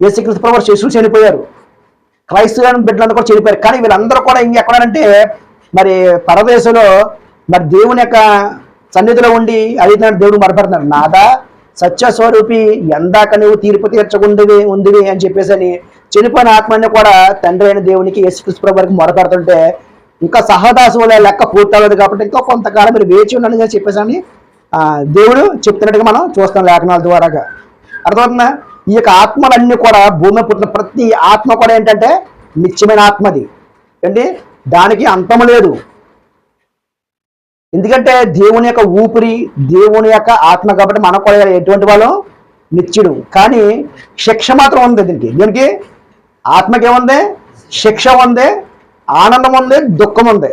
Speaker 1: యేసుక్రీస్తు ప్రభువు శిశువులు చనిపోయారు, క్రైస్తవ బిడ్డలందరూ కూడా చనిపోయారు. కానీ వీళ్ళందరూ కూడా ఇంకెక్కడంటే మరి పరదేశంలో మరి దేవుని యొక్క సన్నిధిలో ఉండి అడిగినాడు. దేవుడు మరపడుతున్నాడు, నాదా సత్యస్వరూపి ఎందాక నువ్వు తీర్పు ఉందివి అని చెప్పేసి అని చనిపోయిన ఆత్మని కూడా తండ్రి అయిన దేవునికి యేసుక్రీస్తు ప్రభువుకి మొరపెడుతుంటే ఇంకా సహదాసు లెక్క పూర్తవలేదు కాబట్టి ఇంకా కొంతకాలం మీరు వేచి ఉండండి అని చెప్పేసి అని దేవుడు చెప్తున్నట్టుగా మనం చూస్తాం లేఖనాల ద్వారాగా. అర్థమవుతుందా? ఈ యొక్క ఆత్మలన్నీ కూడా భూమి పుట్టిన ప్రతి ఆత్మ కూడా ఏంటంటే నిత్యమైన ఆత్మది ఏంటి, దానికి అంతము లేదు. ఎందుకంటే దేవుని యొక్క ఊపిరి, దేవుని యొక్క ఆత్మ కాబట్టి మనం కూడా ఎటువంటి వాళ్ళు? నిత్యుడు. కానీ శిక్ష మాత్రం ఉంది దీనికి ఆత్మకి ఏముంది? శిక్ష ఉంది, ఆనందం ఉంది, దుఃఖం ఉంది.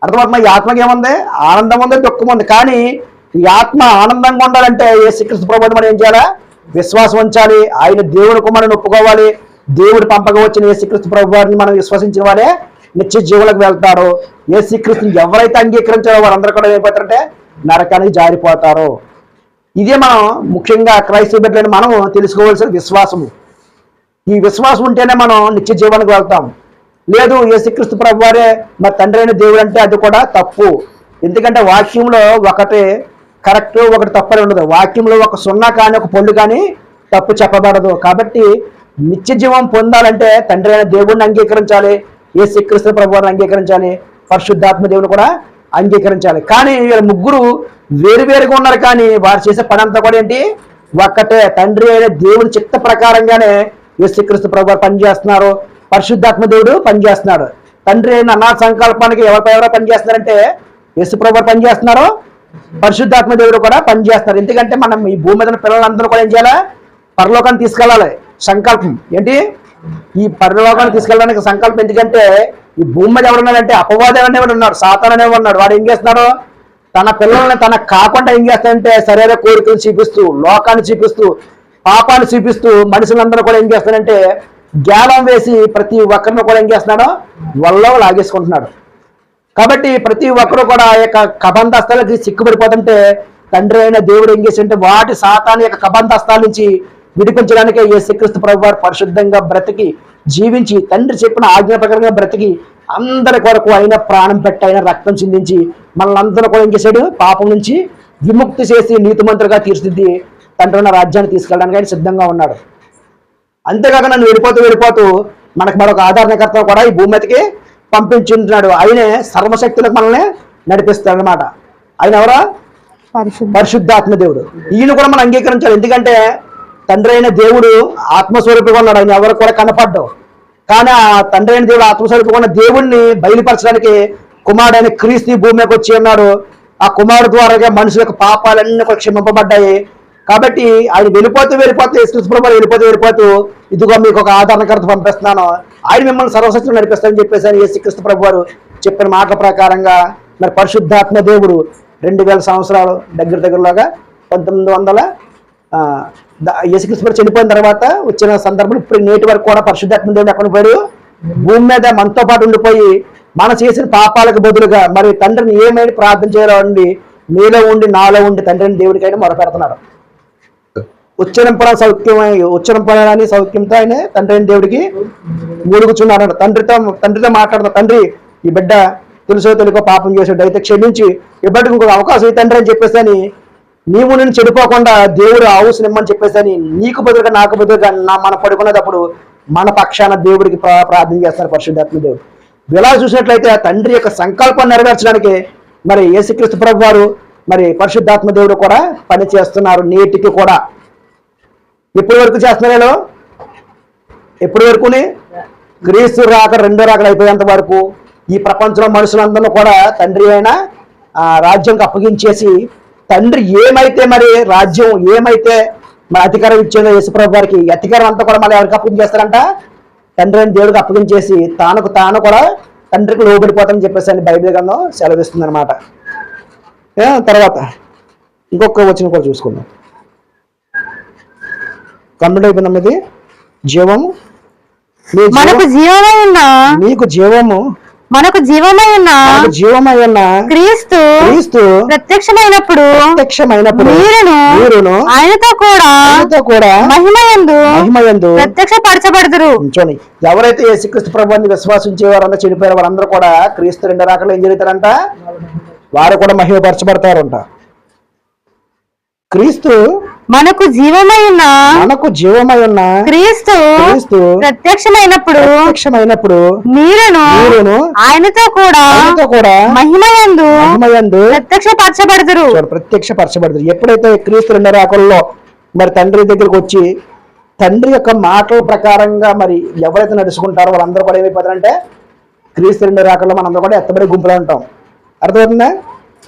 Speaker 1: అర్థమవుతుందా? ఈ ఆత్మకి ఏముంది? ఆనందం ఉంది, దుఃఖం ఉంది. కానీ ఈ ఆత్మ ఆనందంగా ఉండాలంటే యేసుక్రీస్తు ప్రభువుని మనం ఏం చేయాలా? విశ్వాసం ఉంచాలి. ఆయన దేవుని కుమారుని ఒప్పుకోవాలి. దేవుడు పంపగా వచ్చిన యేసుక్రీస్తు ప్రభువుని మనం విశ్వసించిన వారే నిత్య జీవులకు వెళ్తారు. యేసుక్రీస్తుని ఎవరైతే అంగీకరించారో వారందరూ కూడా ఏమైపోతారంటే నరకానికి జారిపోతారు. ఇదే మనం ముఖ్యంగా క్రైస్తవ బిడ్డలని మనం తెలుసుకోవాల్సిన విశ్వాసము. ఈ విశ్వాసం ఉంటేనే మనం నిత్య జీవానికి వెళ్తాం. లేదు యేసుక్రీస్తు ప్రభువారే మరి తండ్రి అయిన దేవుడు అంటే అది కూడా తప్పు. ఎందుకంటే వాక్యంలో ఒకటి కరెక్ట్, ఒకటి తప్పు అని ఉండదు. వాక్యంలో ఒక సున్నా కానీ ఒక పొండు కానీ తప్పు చెప్పబడదు. కాబట్టి నిత్య జీవం పొందాలంటే తండ్రి అయిన దేవుడిని అంగీకరించాలి, యేసుక్రీస్తు ప్రభువారిని అంగీకరించాలి, పరిశుద్ధాత్మ దేవుని కూడా అంగీకరించాలి. కానీ వీళ్ళ ముగ్గురు వేరువేరుగా ఉన్నారు. కానీ వారు చేసే పని అంతా కూడా ఏంటి? ఒక్కటే. తండ్రి అయిన దేవుని చిత్త ప్రకారంగానే యేసుక్రీస్తు ప్రభువారు పనిచేస్తున్నారు, పరిశుద్ధాత్మ దేవుడు పనిచేస్తున్నాడు. తండ్రి అయిన అనాథ సంకల్పానికి ఎవరు పనిచేస్తున్నారంటే యేసు ప్రభువారు పనిచేస్తున్నారు, పరిశుద్ధాత్మ దేవుడు కూడా పనిచేస్తున్నారు. ఎందుకంటే మనం ఈ భూమి మీద పిల్లలందరూ కూడా ఏం చేయాలి? పరలోకాన్ని తీసుకెళ్ళాలి. సంకల్పం ఏంటి? ఈ పరలోకాన్ని తీసుకెళ్ళడానికి సంకల్పం. ఎందుకంటే ఈ భూమి మీద ఎవరున్నాడంటే అపవాదం అనేవాడు ఉన్నాడు, సాతాను అనేవాడు ఉన్నాడు. వాడు ఏం చేస్తున్నాడు? తన పిల్లల్ని తనకు కాకుండా ఏం చేస్తాడంటే శరీర కోరికలు చూపిస్తూ, లోకాన్ని చూపిస్తూ, పాపాన్ని చూపిస్తూ మనుషులందరూ కూడా ఏం చేస్తాడంటే జ్ఞానం వేసి ప్రతి ఒక్కరిని కూడా ఏం చేస్తున్నాడో వల్ల లాగేసుకుంటున్నాడు. కాబట్టి ప్రతి ఒక్కరు కూడా ఆ యొక్క కబంధస్తాలకి సిక్కుపడిపోతుంటే తండ్రి అయిన దేవుడు ఏం చేసి అంటే వాటి సాతాను యొక్క కబంధస్తాల నుంచి విడిపించడానికి యేసుక్రీస్తు ప్రభువారు పరిశుద్ధంగా బ్రతికి జీవించి తండ్రి చెప్పిన ఆజ్ఞ ప్రకారంగా బ్రతికి అందరి కొరకు అయిన ప్రాణం పెట్టి అయిన రక్తం చిందించి మనల్ని కూడా ఏం చేశాడు? పాపం నుంచి విముక్తి చేసి నీతిమంతులుగా తీర్చిదిద్ది తండ్రి ఉన్న రాజ్యాన్ని తీసుకెళ్ళడానికి ఆయన సిద్ధంగా ఉన్నాడు. అంతేకాక నన్ను వెళ్ళిపోతూ మనకు మరొక ఆదరణకర్త కూడా ఈ భూమి మీదకి పంపించుంటున్నాడు. ఆయనే సర్వశక్తులకు మనల్ని నడిపిస్తాడు అనమాట. ఆయన ఎవరా? పరిశుద్ధాత్మ దేవుడు. ఈయన కూడా మనం అంగీకరించాలి. ఎందుకంటే తండ్రి అయిన దేవుడు ఆత్మస్వరూపిగా ఉన్నాడు, ఆయన ఎవరు కూడా కనపడ్డావు. కానీ ఆ తండ్రి అయిన దేవుడు ఆత్మస్వరూపిగా ఉన్న దేవుణ్ణి బయలుపరచడానికి కుమారుడైన క్రీస్తు భూమి మీదకి వచ్చి ఉన్నాడు. ఆ కుమారుడు ద్వారా మనుషుల యొక్క పాపాలన్నీ కూడా క్షమింపబడ్డాయి. కాబట్టి ఆయన వెళ్ళిపోతూ యేసుక్రీస్తు వెళ్ళిపోతూ ఇదిగో మీకు ఒక ఆదరణకర్త పంపిస్తున్నాను, ఆయన మిమ్మల్ని సర్వసత్యం నడిపిస్తానని చెప్పేసి యేసుక్రీస్తు ప్రభు వారు చెప్పిన మాట ప్రకారంగా మరి పరిశుద్ధాత్మ దేవుడు 2000 సంవత్సరాలు దగ్గరలోగా 1900 యేసుక్రీస్తు ప్రభు చనిపోయిన తర్వాత వచ్చిన సందర్భం ఇప్పుడు నేటి వరకు కూడా పరిశుద్ధాత్మ దేవుడు ఎక్కడ పోయాడు, భూమి మీద మనతో పాటు ఉండిపోయి మనం చేసిన పాపాలకు బదులుగా మరి తండ్రిని ఏమైనా ప్రార్థన చేయాలో ఉండి నీలో ఉండి నాలో ఉండి తండ్రిని దేవుడికైనా మొరపెడుతున్నాడు. ఉచ్చరింపడాన్ని సౌఖ్యంతో ఆయన తండ్రి అయిన దేవుడికి మూడుగుచున్నాడు. తండ్రితో మాట్లాడుతున్న తండ్రి ఈ బిడ్డ తెలుసో తెలియకో పాపం చేసాడు, అయితే క్షమించి ఈ బిడ్డకు ఇంకొక అవకాశం ఈ తండ్రి అని చెప్పేసి నీవు నేను చెడిపోకుండా దేవుడు అవసరం ఇమ్మని చెప్పేసి నీకు బదులుగా నాకు బదులుగా మనం పడుకునేటప్పుడు మన పక్షాన దేవుడికి ప్రార్థన చేస్తారు పరిశుద్ధాత్మ దేవుడు. ఇలా చూసినట్లయితే ఆ తండ్రి యొక్క సంకల్పాన్ని నెరవేర్చడానికి మరి యేసుక్రీస్తు ప్రభు వారు మరి పరిశుద్ధాత్మ దేవుడు కూడా పని చేస్తున్నారు నేటికి కూడా. ఎప్పటి వరకు చేస్తున్నారు? ఎప్పటి వరకుని క్రీస్తు రాక రెండో రాకడ అయిపోయేంత వరకు ఈ ప్రపంచంలో మనుషులందరూ కూడా తండ్రి అయిన రాజ్యంకి అప్పగించేసి తండ్రి ఏమైతే మరి రాజ్యం ఏమైతే మరి అధికారం ఇచ్చేదో యేసుప్రభు వారికి అధికారం అంతా కూడా మళ్ళీ ఎవరికి అప్పగించేస్తారంట, తండ్రి అయిన దేవుడికి అప్పగించేసి తాను కూడా తండ్రికి లోబడిపోతామని చెప్పేసి అని బైబిల్ గ్రంథం సెలవిస్తుంది అనమాట. తర్వాత ఇంకొక వచనం కూడా చూసుకుందాం. కంప్లీట్ అయిపోయినాం. ఇది జీవము నీకు జీవము
Speaker 2: మనకు జీవమై ఉన్న క్రీస్తు ప్రత్యక్షమైనప్పుడు మీరును ఆయనతో కూడా మహిమయందు ప్రత్యక్షపరచబడుదురు.
Speaker 1: చూడండి, ఎవరైతే యేసుక్రీస్తు ప్రభువుని విశ్వాసించే వారంతా చనిపోయారు వారందరూ కూడా క్రీస్తు రెండో రాకడలో ఏం జరుగుతారంట, వారు కూడా మహిమపరచబడతారంట. క్రీస్తు
Speaker 2: మనకు జీవమై ఉన్న క్రీస్తు ప్రత్యక్షమైనప్పుడు మీరును ఆయనతో కూడా మహిమయందు ప్రత్యక్షపరచబడుదురు.
Speaker 1: ఎప్పుడైతే క్రీస్తు రెండో రాకడలో మరి తండ్రి దగ్గరికి వచ్చి తండ్రి యొక్క మాటల ప్రకారంగా మరి ఎవరైతే నడుచుకుంటారో వాళ్ళందరూ కూడా ఏమైపోతారంటే క్రీస్తు రెండో రాకడలో మనందరూ కూడా ఎత్తబడి గుంపులో ఉంటాం. అర్థమవుతుందా?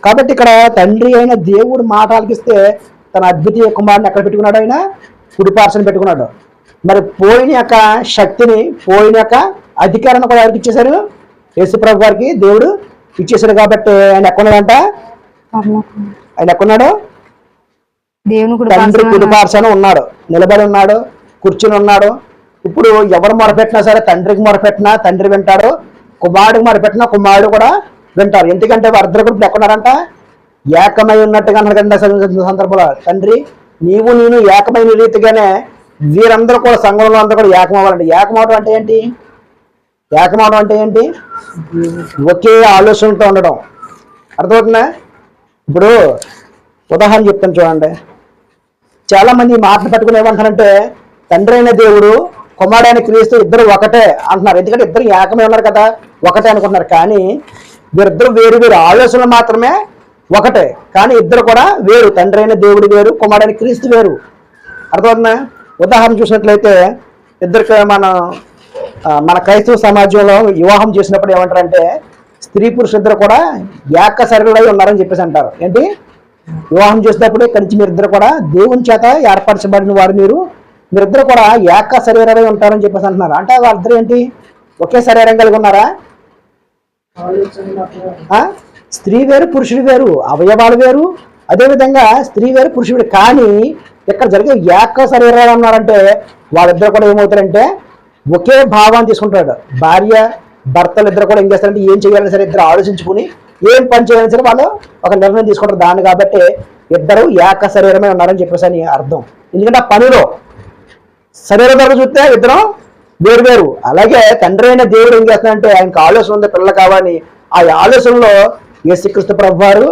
Speaker 1: కాబట్టి ఇక్కడ తండ్రి అయిన దేవుడు మాట ఆలకిస్తే తన అద్వితీయ కుమారుని ఎక్కడ పెట్టుకున్నాడు, ఆయన కుడిపార్శ్వన పెట్టుకున్నాడు. మరి పోయిన యొక్క శక్తిని పోయిన యొక్క అధికారాన్ని కూడా ఎవరికి ఇచ్చేశారు, యేసుప్రభు వారికి దేవుడు ఇచ్చేశాడు. కాబట్టి ఆయన ఎక్కడున్నాడంట, ఆయన ఎక్కడున్నాడు, తండ్రి కుడిపార్శ్వన ఉన్నాడు, నిలబడి ఉన్నాడు, కూర్చుని ఉన్నాడు. ఇప్పుడు ఎవరు మొరపెట్టినా సరే తండ్రికి మొరపెట్టినా తండ్రి వింటాడు, కుమారుడికి మొరపెట్టినా కుమారుడు కూడా వింటారు. ఎందుకంటే వారిద్దరు కూడా ఎక్కడున్నారంట, ఏకమై ఉన్నట్టుగా అన్నాడు సందర్భంలో. తండ్రి నీవు నేను ఏకమైన రీతిగానే వీరందరూ కూడా సంఘంలో అందరూ కూడా ఏకమవ్వాలండి. ఏకమవడం అంటే ఏంటి? ఒకే ఆలోచనతో ఉండడం. అర్థమవుతుందా? ఇప్పుడు ఉదాహరణ చెప్తాను చూడండి. చాలా మంది మాటలు పట్టుకుని ఏమంటారంటే తండ్రి అయిన దేవుడు కుమారుడైన క్రీస్తు ఇద్దరు ఒకటే అంటున్నారు. ఎందుకంటే ఇద్దరు ఏకమై ఉన్నారు కదా, ఒకటే అనుకుంటున్నారు. కానీ వీరిద్దరు వేరు వేరు ఆలోచనలు మాత్రమే ఒకటే, కానీ ఇద్దరు కూడా వేరు. తండ్రి అయిన దేవుడు వేరు, కుమారుడైన క్రీస్తు వేరు. అర్థమవుతుందా? ఉదాహరణ చూసినట్లయితే ఇద్దరికి మన క్రైస్తవ సమాజంలో వివాహం చేసినప్పుడు ఏమంటారంటే స్త్రీ పురుషులు ఇద్దరు కూడా ఏక శరీరులై ఉన్నారని చెప్పేసి అంటారు. ఏంటి? వివాహం చేసినప్పుడు కలిసి మీరిద్దరు కూడా దేవుని చేత ఏర్పరచబడిన వారు, మీరిద్దరు కూడా ఏక శరీరమై ఉంటారని చెప్పేసి అంటున్నారు. అంటే వాళ్ళిద్దరు ఏంటి, ఒకే శరీరం కలిగి ఉన్నారా? స్త్రీ వేరు పురుషుడు వేరు, అవయవాలు వేరు, అదేవిధంగా స్త్రీ వేరు పురుషుడు. కానీ ఇక్కడ జరిగే ఏక శరీరాలు అన్నారంటే వాళ్ళిద్దరు కూడా ఏమవుతారంటే ఒకే భావాన్ని తీసుకుంటాడు. భార్య భర్తలు ఇద్దరు కూడా ఏం చేస్తారంటే ఏం చేయాలని సరే ఇద్దరు ఆలోచించుకుని ఏం పని చేయాలని సరే వాళ్ళు ఒక నిర్ణయం తీసుకుంటారు. దాన్ని కాబట్టి ఇద్దరు ఏక శరీరమే ఉన్నారని చెప్పేసి అని అర్థం. ఎందుకంటే ఆ పనిలో శరీర ధర చూస్తే ఇద్దరం వేరు వేరు. అలాగే తండ్రి అయిన దేవుడు ఏం చేస్తాడంటే ఆయనకు ఆలోచన ఉంది పిల్లలు కావాలని, ఆ ఆలోచనలో యేసుక్రీస్తు ప్రభు వారు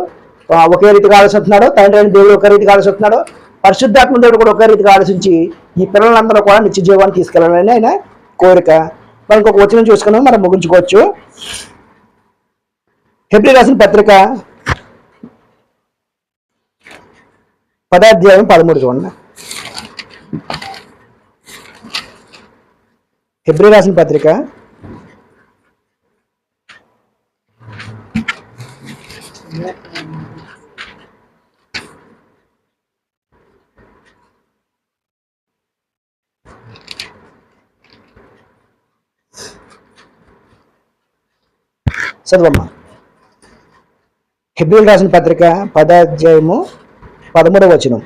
Speaker 1: ఒకే రీతిగా ఆలోచిస్తున్నాడు, తండ్రి అయిన దేవుడు ఒకే రీతిగా ఆలోచిస్తున్నాడు, పరిశుద్ధాత్మ దేవుడు కూడా ఒకే రీతిగా ఆలోచించి ఈ పిల్లలందరూ కూడా నిత్య జీవాన్ని తీసుకెళ్లాలని ఆయన కోరిక. మనం ఇంకొక వచనం చూసుకున్నాం, మనం ముగించుకోవచ్చు. హెబ్రీ రాసిన పత్రిక 10వ అధ్యాయం 13 చూడండి. హెబ్రీ రాసిన పత్రిక 10వ హెబ్రీయులకు రాసిన పత్రిక 10వ అధ్యాయము 13వ వచనం.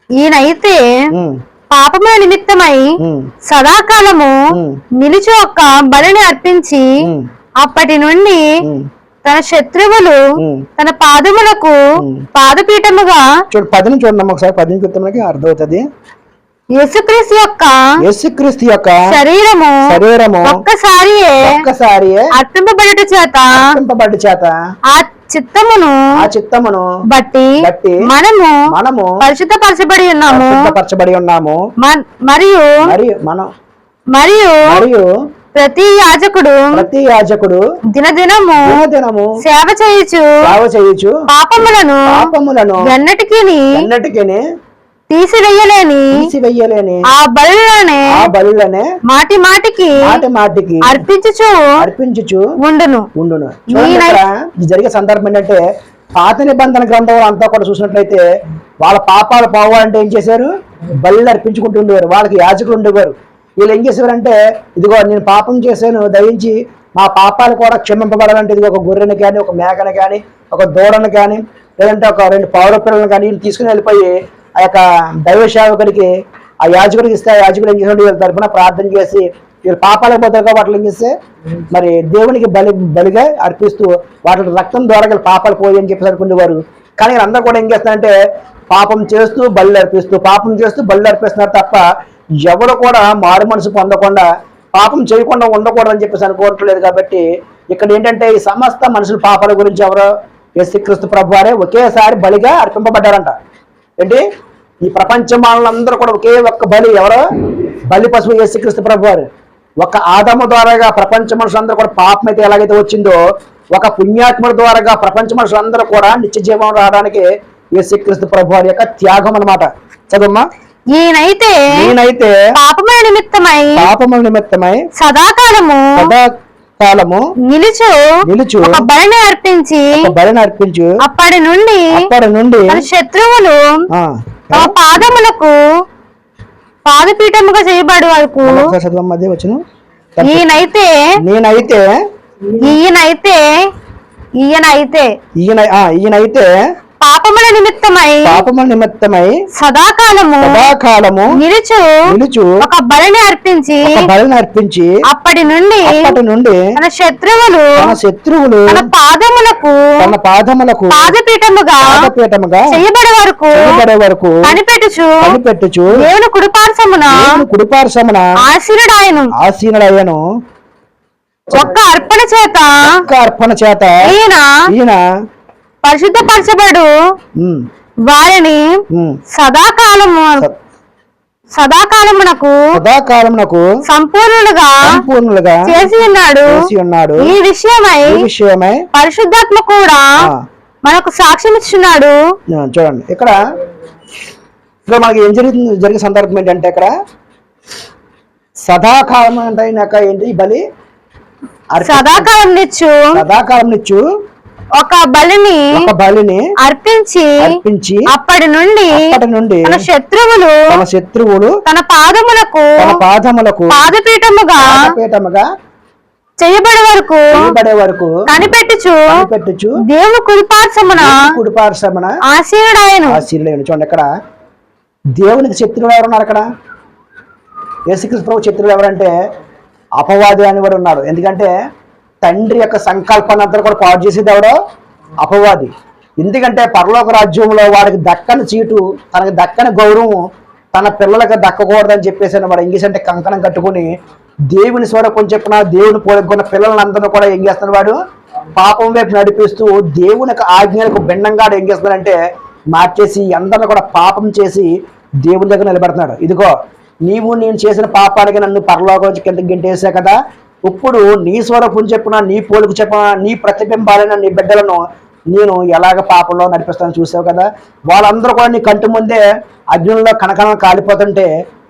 Speaker 2: ఈయనైతే పాపముల నిమిత్తమై సదాకాలము నిలిచి ఒక్క బలిని అర్పించి అప్పటి నుండి తన శత్రువులు తన పాదములకు పాదపీఠముగా
Speaker 1: చూడండి ఒకసారి 10 క్రితంకి అర్థమవుతుంది.
Speaker 2: యేసుక్రీస్తు యొక్క శరీరము ఒక్కసారి అర్పింపబడుట చేత ఆ చిత్తమును బట్టి మనము పరిశుద్ధపరచబడి ఉన్నాము. మరియు ప్రతి యాజకుడు దినదినము సేవ చేయుచు పాపములను ఎన్నటికీ తీసివేయలేని ఆ బలులనే మాటి మాటికి అర్పించుచు ఉండును.
Speaker 1: జరిగే సందర్భం ఏంటంటే పాత నిబంధన గ్రంథం అంతా కూడా చూసినట్లయితే వాళ్ళ పాపాలు పోవాలంటే ఏం చేశారు? బలులు అర్పించుకుంటూ ఉండేవారు. వాళ్ళకి యాజకులు ఉండేవారు. వీళ్ళు ఏం చేసేవారంటే, ఇదిగో నేను పాపం చేశాను, దయించి మా పాపాలు కూడా క్షమింపబడాలంటే ఇదిగో ఒక గొర్రెను కానీ, ఒక మేకను కానీ, ఒక దూడను కానీ, లేదంటే ఒక 2 పావుల పిల్లలను కానీ వీళ్ళు తీసుకుని వెళ్ళిపోయి ఆ యొక్క దైవ సేవకుడికి, ఆ యాజకుడికి ఇస్తే, ఆ యాజకుడు ఏం చేసినట్టు వీళ్ళ తరఫున ప్రార్థన చేసి వీళ్ళు పాపాలకు పోతారు వాటిని ఏం చేస్తే మరి దేవునికి బలిగా అర్పిస్తూ వాటి రక్తం ద్వారా వీళ్ళ పాపాలు పోయి అని చెప్పేసి అనుకునేవారు. కానీ వీళ్ళందరూ కూడా ఏం చేస్తారంటే పాపం చేస్తూ బలి అర్పిస్తున్నారు తప్ప ఎవరు కూడా మారు మనసు పొందకుండా పాపం చేయకుండా ఉండకూడదని చెప్పేసి అనుకోవట్లేదు. కాబట్టి ఇక్కడ ఏంటంటే ఈ సమస్త మనుషుల పాపాల గురించి ఎవరో యేసుక్రీస్తు ప్రభువారే ఒకేసారి బలిగా అర్పింపబడ్డారంట. ఏంటి? ఈ ప్రపంచమానందరూ కూడా ఒకే ఒక్క బలి, ఎవరో బలి పశువు యేసుక్రీస్తు ప్రభువారు. ఒక ఆదాము ద్వారాగా ప్రపంచ మనుషులందరూ కూడా పాపం అయితే ఎలాగైతే వచ్చిందో, ఒక పుణ్యాత్ముల ద్వారాగా ప్రపంచ మనుషులందరూ కూడా నిత్య జీవం రావడానికి యేసుక్రీస్తు ప్రభువారి యొక్క త్యాగం అన్నమాట. చదువుమ్మా.
Speaker 2: ఈయనైతే పాపముల నిమిత్తమై సదాకాలము నిలుచు ఒక బలిని అర్పించు అప్పటి నుండి శత్రువులు తమ పాదములకు పాదపీఠముగా చేయబడు వరకు ఈయనైతే పాపముల నిమిత్తమై సదాకాలము నిలుచు ఒక బలిని అర్పించి అప్పటి నుండి తన శత్రువులు తన పాదములకు పాదపీఠముగా చేయబడే వరకు కనిపెట్టుచు దేవుని కుడిపార్శ్వమున ఆసీనుడాయను. ఒక్క అర్పణ చేత ఈయన పరిశుద్ధపరచబడు వారిని సదాకాలమునకు సంపూర్ణులుగా చేసి ఉన్నాడు. ఈ విషయమై పరిశుద్ధాత్మ కూడా మనకు సాక్ష్యం ఇస్తున్నాడు.
Speaker 1: చూడండి ఇక్కడ మనకి ఏం జరిగే సందర్భం ఏంటంటే, ఇక్కడ సదాకాలం అంటే ఏంటి? బలి
Speaker 2: సదాకాలం నిచ్చు ఒక బలిని అర్పించి అప్పటి నుండి తన శత్రువులు తన పాదములకు పాదపీఠముగా చేయబడే వరకు కనిపెట్టుచు దేవుని కుడిపార్శ్వమున ఆసీనుడాయను.
Speaker 1: చూడండి, ఇక్కడ దేవునికి శత్రువులు ఎవరున్నారు? అక్కడ యేసుక్రీస్తు ప్రభు శత్రువులు ఎవరంటే అపవాది అని కూడా ఉన్నాడు. ఎందుకంటే తండ్రి యొక్క సంకల్పాన్ని అంతా కూడా పాడు చేసేది ఎవడో? అపవాది. ఎందుకంటే పరలోక రాజ్యంలో వాడికి దక్కని చీటు, తనకి దక్కని గౌరవం తన పిల్లలకు దక్కకూడదని చెప్పేసి వాడు ఏం చేసంటే కంకణం కట్టుకుని దేవుని స్వరూపం చెప్పిన దేవుని పోలుకున్న పిల్లలందరూ కూడా ఏం చేస్తున్న వాడు పాపం వైపు నడిపిస్తూ దేవునికి ఆజ్ఞలకు భిన్నంగా ఏం చేస్తున్నాడంటే మార్చేసి అందరిని కూడా పాపం చేసి దేవుని దగ్గర నిలబెడుతున్నాడు. ఇదిగో నేను చేసిన పాపానికి నన్ను పరలోకం కింద గింటేసా కదా, ఇప్పుడు నీ స్వరూపం చెప్పిన, నీ పోలుకు చెప్పిన, నీ ప్రతిబింబాలైన నీ బిడ్డలను నేను ఎలాగ పాపంలో నడిపిస్తానో చూసావు కదా, వాళ్ళందరూ కూడా నీ కంటి ముందే అగ్నిలో కనకన కాలిపోతుంటే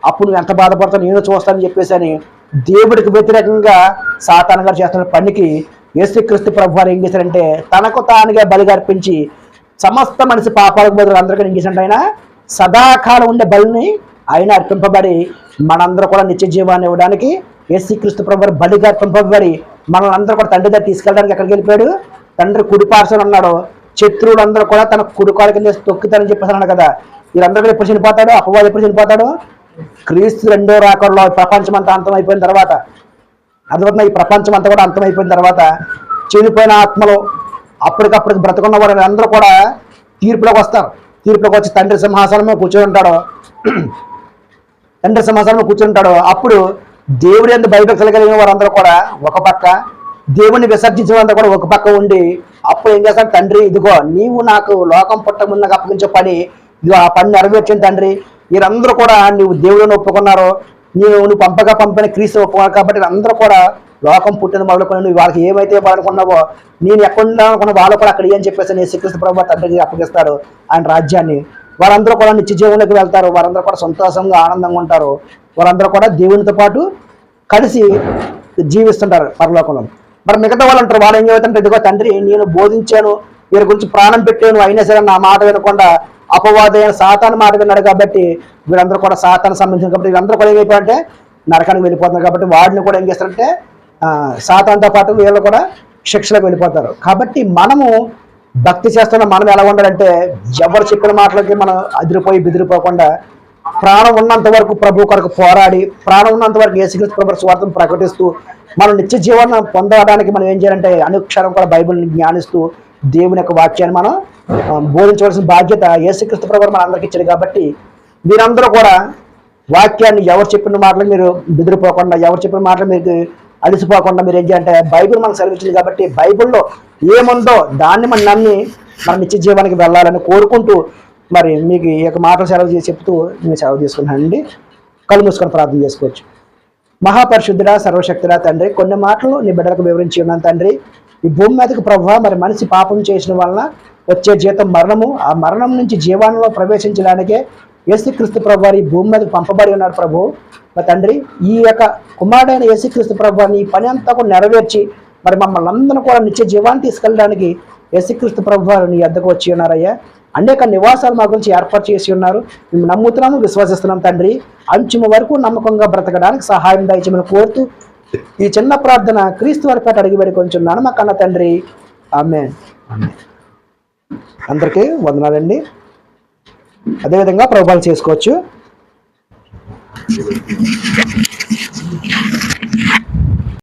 Speaker 1: అప్పుడు నువ్వు ఎంత బాధపడతావు నేను చూస్తానని చెప్పేసి అని దేవుడికి వ్యతిరేకంగా సాతాను గారు చేస్తున్న పనికి యేసుక్రీస్తు ప్రభు వారు ఏం చేశారంటే తనకు తానుగా బలిగా అర్పించి సమస్త మనిషి పాపాలకు బదులు అందరికీ ఏం చేసినట్టు ఆయన సదాకాలం ఉండే బలిని ఆయన అర్పింపబడి మనందరూ కూడా నిత్య జీవాన్ని ఇవ్వడానికి యేసుక్రీస్తు ప్రభు వారు బలిగా అర్పింపబడి మనల్ని అందరూ కూడా తండ్రి దగ్గర తీసుకెళ్ళడానికి ఎక్కడికి వెళ్ళిపోయాడు, తండ్రి కుడి పార్శ్వన ఉన్నాడు. శత్రువులందరూ కూడా తన కుడి కాలు కింద తొక్కుతారని చెప్పేసి అన్నాడు కదా. వీళ్ళందరూ కూడా ఎప్పుడు చనిపోతాడు, అపవాది ఎప్పుడు చనిపోతాడు? క్రీస్తు రెండో రాకడలో ప్రపంచం అంతా అంతం అయిపోయిన తర్వాత, అందువల్ల ఈ ప్రపంచం అంతా కూడా అంతం అయిపోయిన తర్వాత చనిపోయిన ఆత్మలో అప్పటికప్పటికి బ్రతుకున్న వారు అందరూ కూడా తీర్పులోకి వస్తారు. తీర్పులోకి వచ్చి తండ్రి సింహాసనంలో కూర్చొని ఉంటాడు. తండ్రి సింహాసనంలో కూర్చొని ఉంటాడు. అప్పుడు దేవుడి యందు భయభక్తులు కలిగిన వారందరూ కూడా ఒక పక్క, దేవుణ్ణి విసర్జించిన వారందరూ కూడా ఒక పక్క ఉండి అప్పుడు ఏం చేస్తాడు, తండ్రి ఇదిగో నీవు నాకు లోకం పుట్టక ముందు నాకు అప్పగించే పని, ఇదిగో ఆ పని నెరవేర్చింది తండ్రి. వీరందరూ కూడా నువ్వు దేవుడిని ఒప్పుకున్నారు, నువ్వు పంపిన క్రీస్తు ఒప్పుకున్నారు కాబట్టి అందరూ కూడా లోకం పుట్టిన మొదలుకొని నువ్వు వాళ్ళకి ఏమైతే ఇవ్వాలనుకున్నావో నేను ఎక్కడ అనుకున్న వాళ్ళు కూడా అక్కడ అని చెప్పేసి యేసుక్రీస్తు ప్రభువు తండ్రికి అప్పగిస్తాడు ఆయన రాజ్యాన్ని. వారందరూ కూడా నిత్య జీవనంలోకి వెళ్తారు. వారందరూ కూడా సంతోషంగా ఆనందంగా ఉంటారు. వారందరూ కూడా దేవునితో పాటు కలిసి జీవిస్తుంటారు పరలోకంలో. మరి మిగతా వాళ్ళు అంటారు, వాళ్ళు ఏం చెబుతుంటే ఇదిగో తండ్రి నేను బోధించాను, వీరి గురించి ప్రాణం పెట్టాను, అయినా సరే నా మాట వినకుండా అపవాదైన సాతాను మాట విన్నాడు కాబట్టి వీరందరూ కూడా సాతాను సంబంధించిన కాబట్టి వీరందరూ కూడా ఏమైపోయారంటే నరకానికి వెళ్ళిపోతున్నారు. కాబట్టి వాడిని కూడా ఏం చేస్తారంటే సాతానుతో పాటు వీళ్ళు కూడా శిక్షలకు వెళ్ళిపోతారు. కాబట్టి మనము భక్తి చేస్తున్న మనం ఎలా ఉండాలంటే ఎవరు చెప్పిన మాటలకి మనం అదిరిపోయి బెదిరిపోకుండా ప్రాణం ఉన్నంత వరకు ప్రభు కొరకు పోరాడి, ప్రాణం ఉన్నంత వరకు యేసుక్రీస్తు ప్రభు స్వార్థం ప్రకటిస్తూ మనం నిత్య జీవనం పొందడానికి మనం ఏం చేయాలంటే అనుక్షరం కూడా బైబిల్ని జ్ఞానిస్తూ దేవుని యొక్క వాక్యాన్ని మనం బోధించవలసిన బాధ్యత యేసుక్రీస్తు ప్రభు మన అందరికి ఇచ్చాడు. కాబట్టి మీరందరూ కూడా వాక్యాన్ని ఎవరు చెప్పిన మాటలు మీరు బెదిరిపోకుండా, ఎవరు చెప్పిన మాటలు మీరు అలిసిపోకుండా మీరు ఏం చేయాలంటే బైబిల్ మనకు సెలవిచ్చింది కాబట్టి బైబిల్లో ఏముందో దాన్ని మనం నమ్మి మన నిత్య జీవానికి వెళ్ళాలని కోరుకుంటూ మరి మీకు ఈ యొక్క మాటలు సెలవు చేసి చెప్తూ నేను సెలవు తీసుకున్నానండి. కళ్ళు మూసుకొని ప్రార్థన చేసుకోవచ్చు. మహాపరిశుద్ధుడా సర్వశక్తుడా తండ్రి, కొన్ని మాటలు నీ బిడ్డలకు వివరించి ఉన్నాను తండ్రి. ఈ భూమి మీదకి ప్రభువా మరి మనిషి పాపం చేసిన వలన వచ్చే జీతం మరణము, ఆ మరణం నుంచి జీవానంలో ప్రవేశించడానికే యేసుక్రీస్తు ప్రభు వారి భూమి మీదకి పంపబడి ఉన్నాడు ప్రభు. మరి తండ్రి ఈ యొక్క కుమారుడైన యేసుక్రీస్తు ప్రభు నీ పని అంతా కూడా నెరవేర్చి మరి మమ్మల్ని అందరూ కూడా నిత్య జీవాన్ని తీసుకెళ్ళడానికి యేసుక్రీస్తు ప్రభు వారు నీ వద్దకు వచ్చి ఉన్నారయ్యా. అనేక నివాసాలు మా గురించి ఏర్పాటు చేసి ఉన్నారు. మేము నమ్ముతున్నాము, విశ్వసిస్తున్నాం తండ్రి. అంచుమ వరకు నమ్మకంగా బ్రతకడానికి సహాయం దయచేయమని కోరుతూ ఈ చిన్న ప్రార్థన క్రీస్తు వారి పేట అడిగి వేడి కొంచెం మా కన్న తండ్రి, ఆమేన్. అందరికీ వందనాలండి. అదేవిధంగా ప్రభువులు చేసుకోవచ్చు.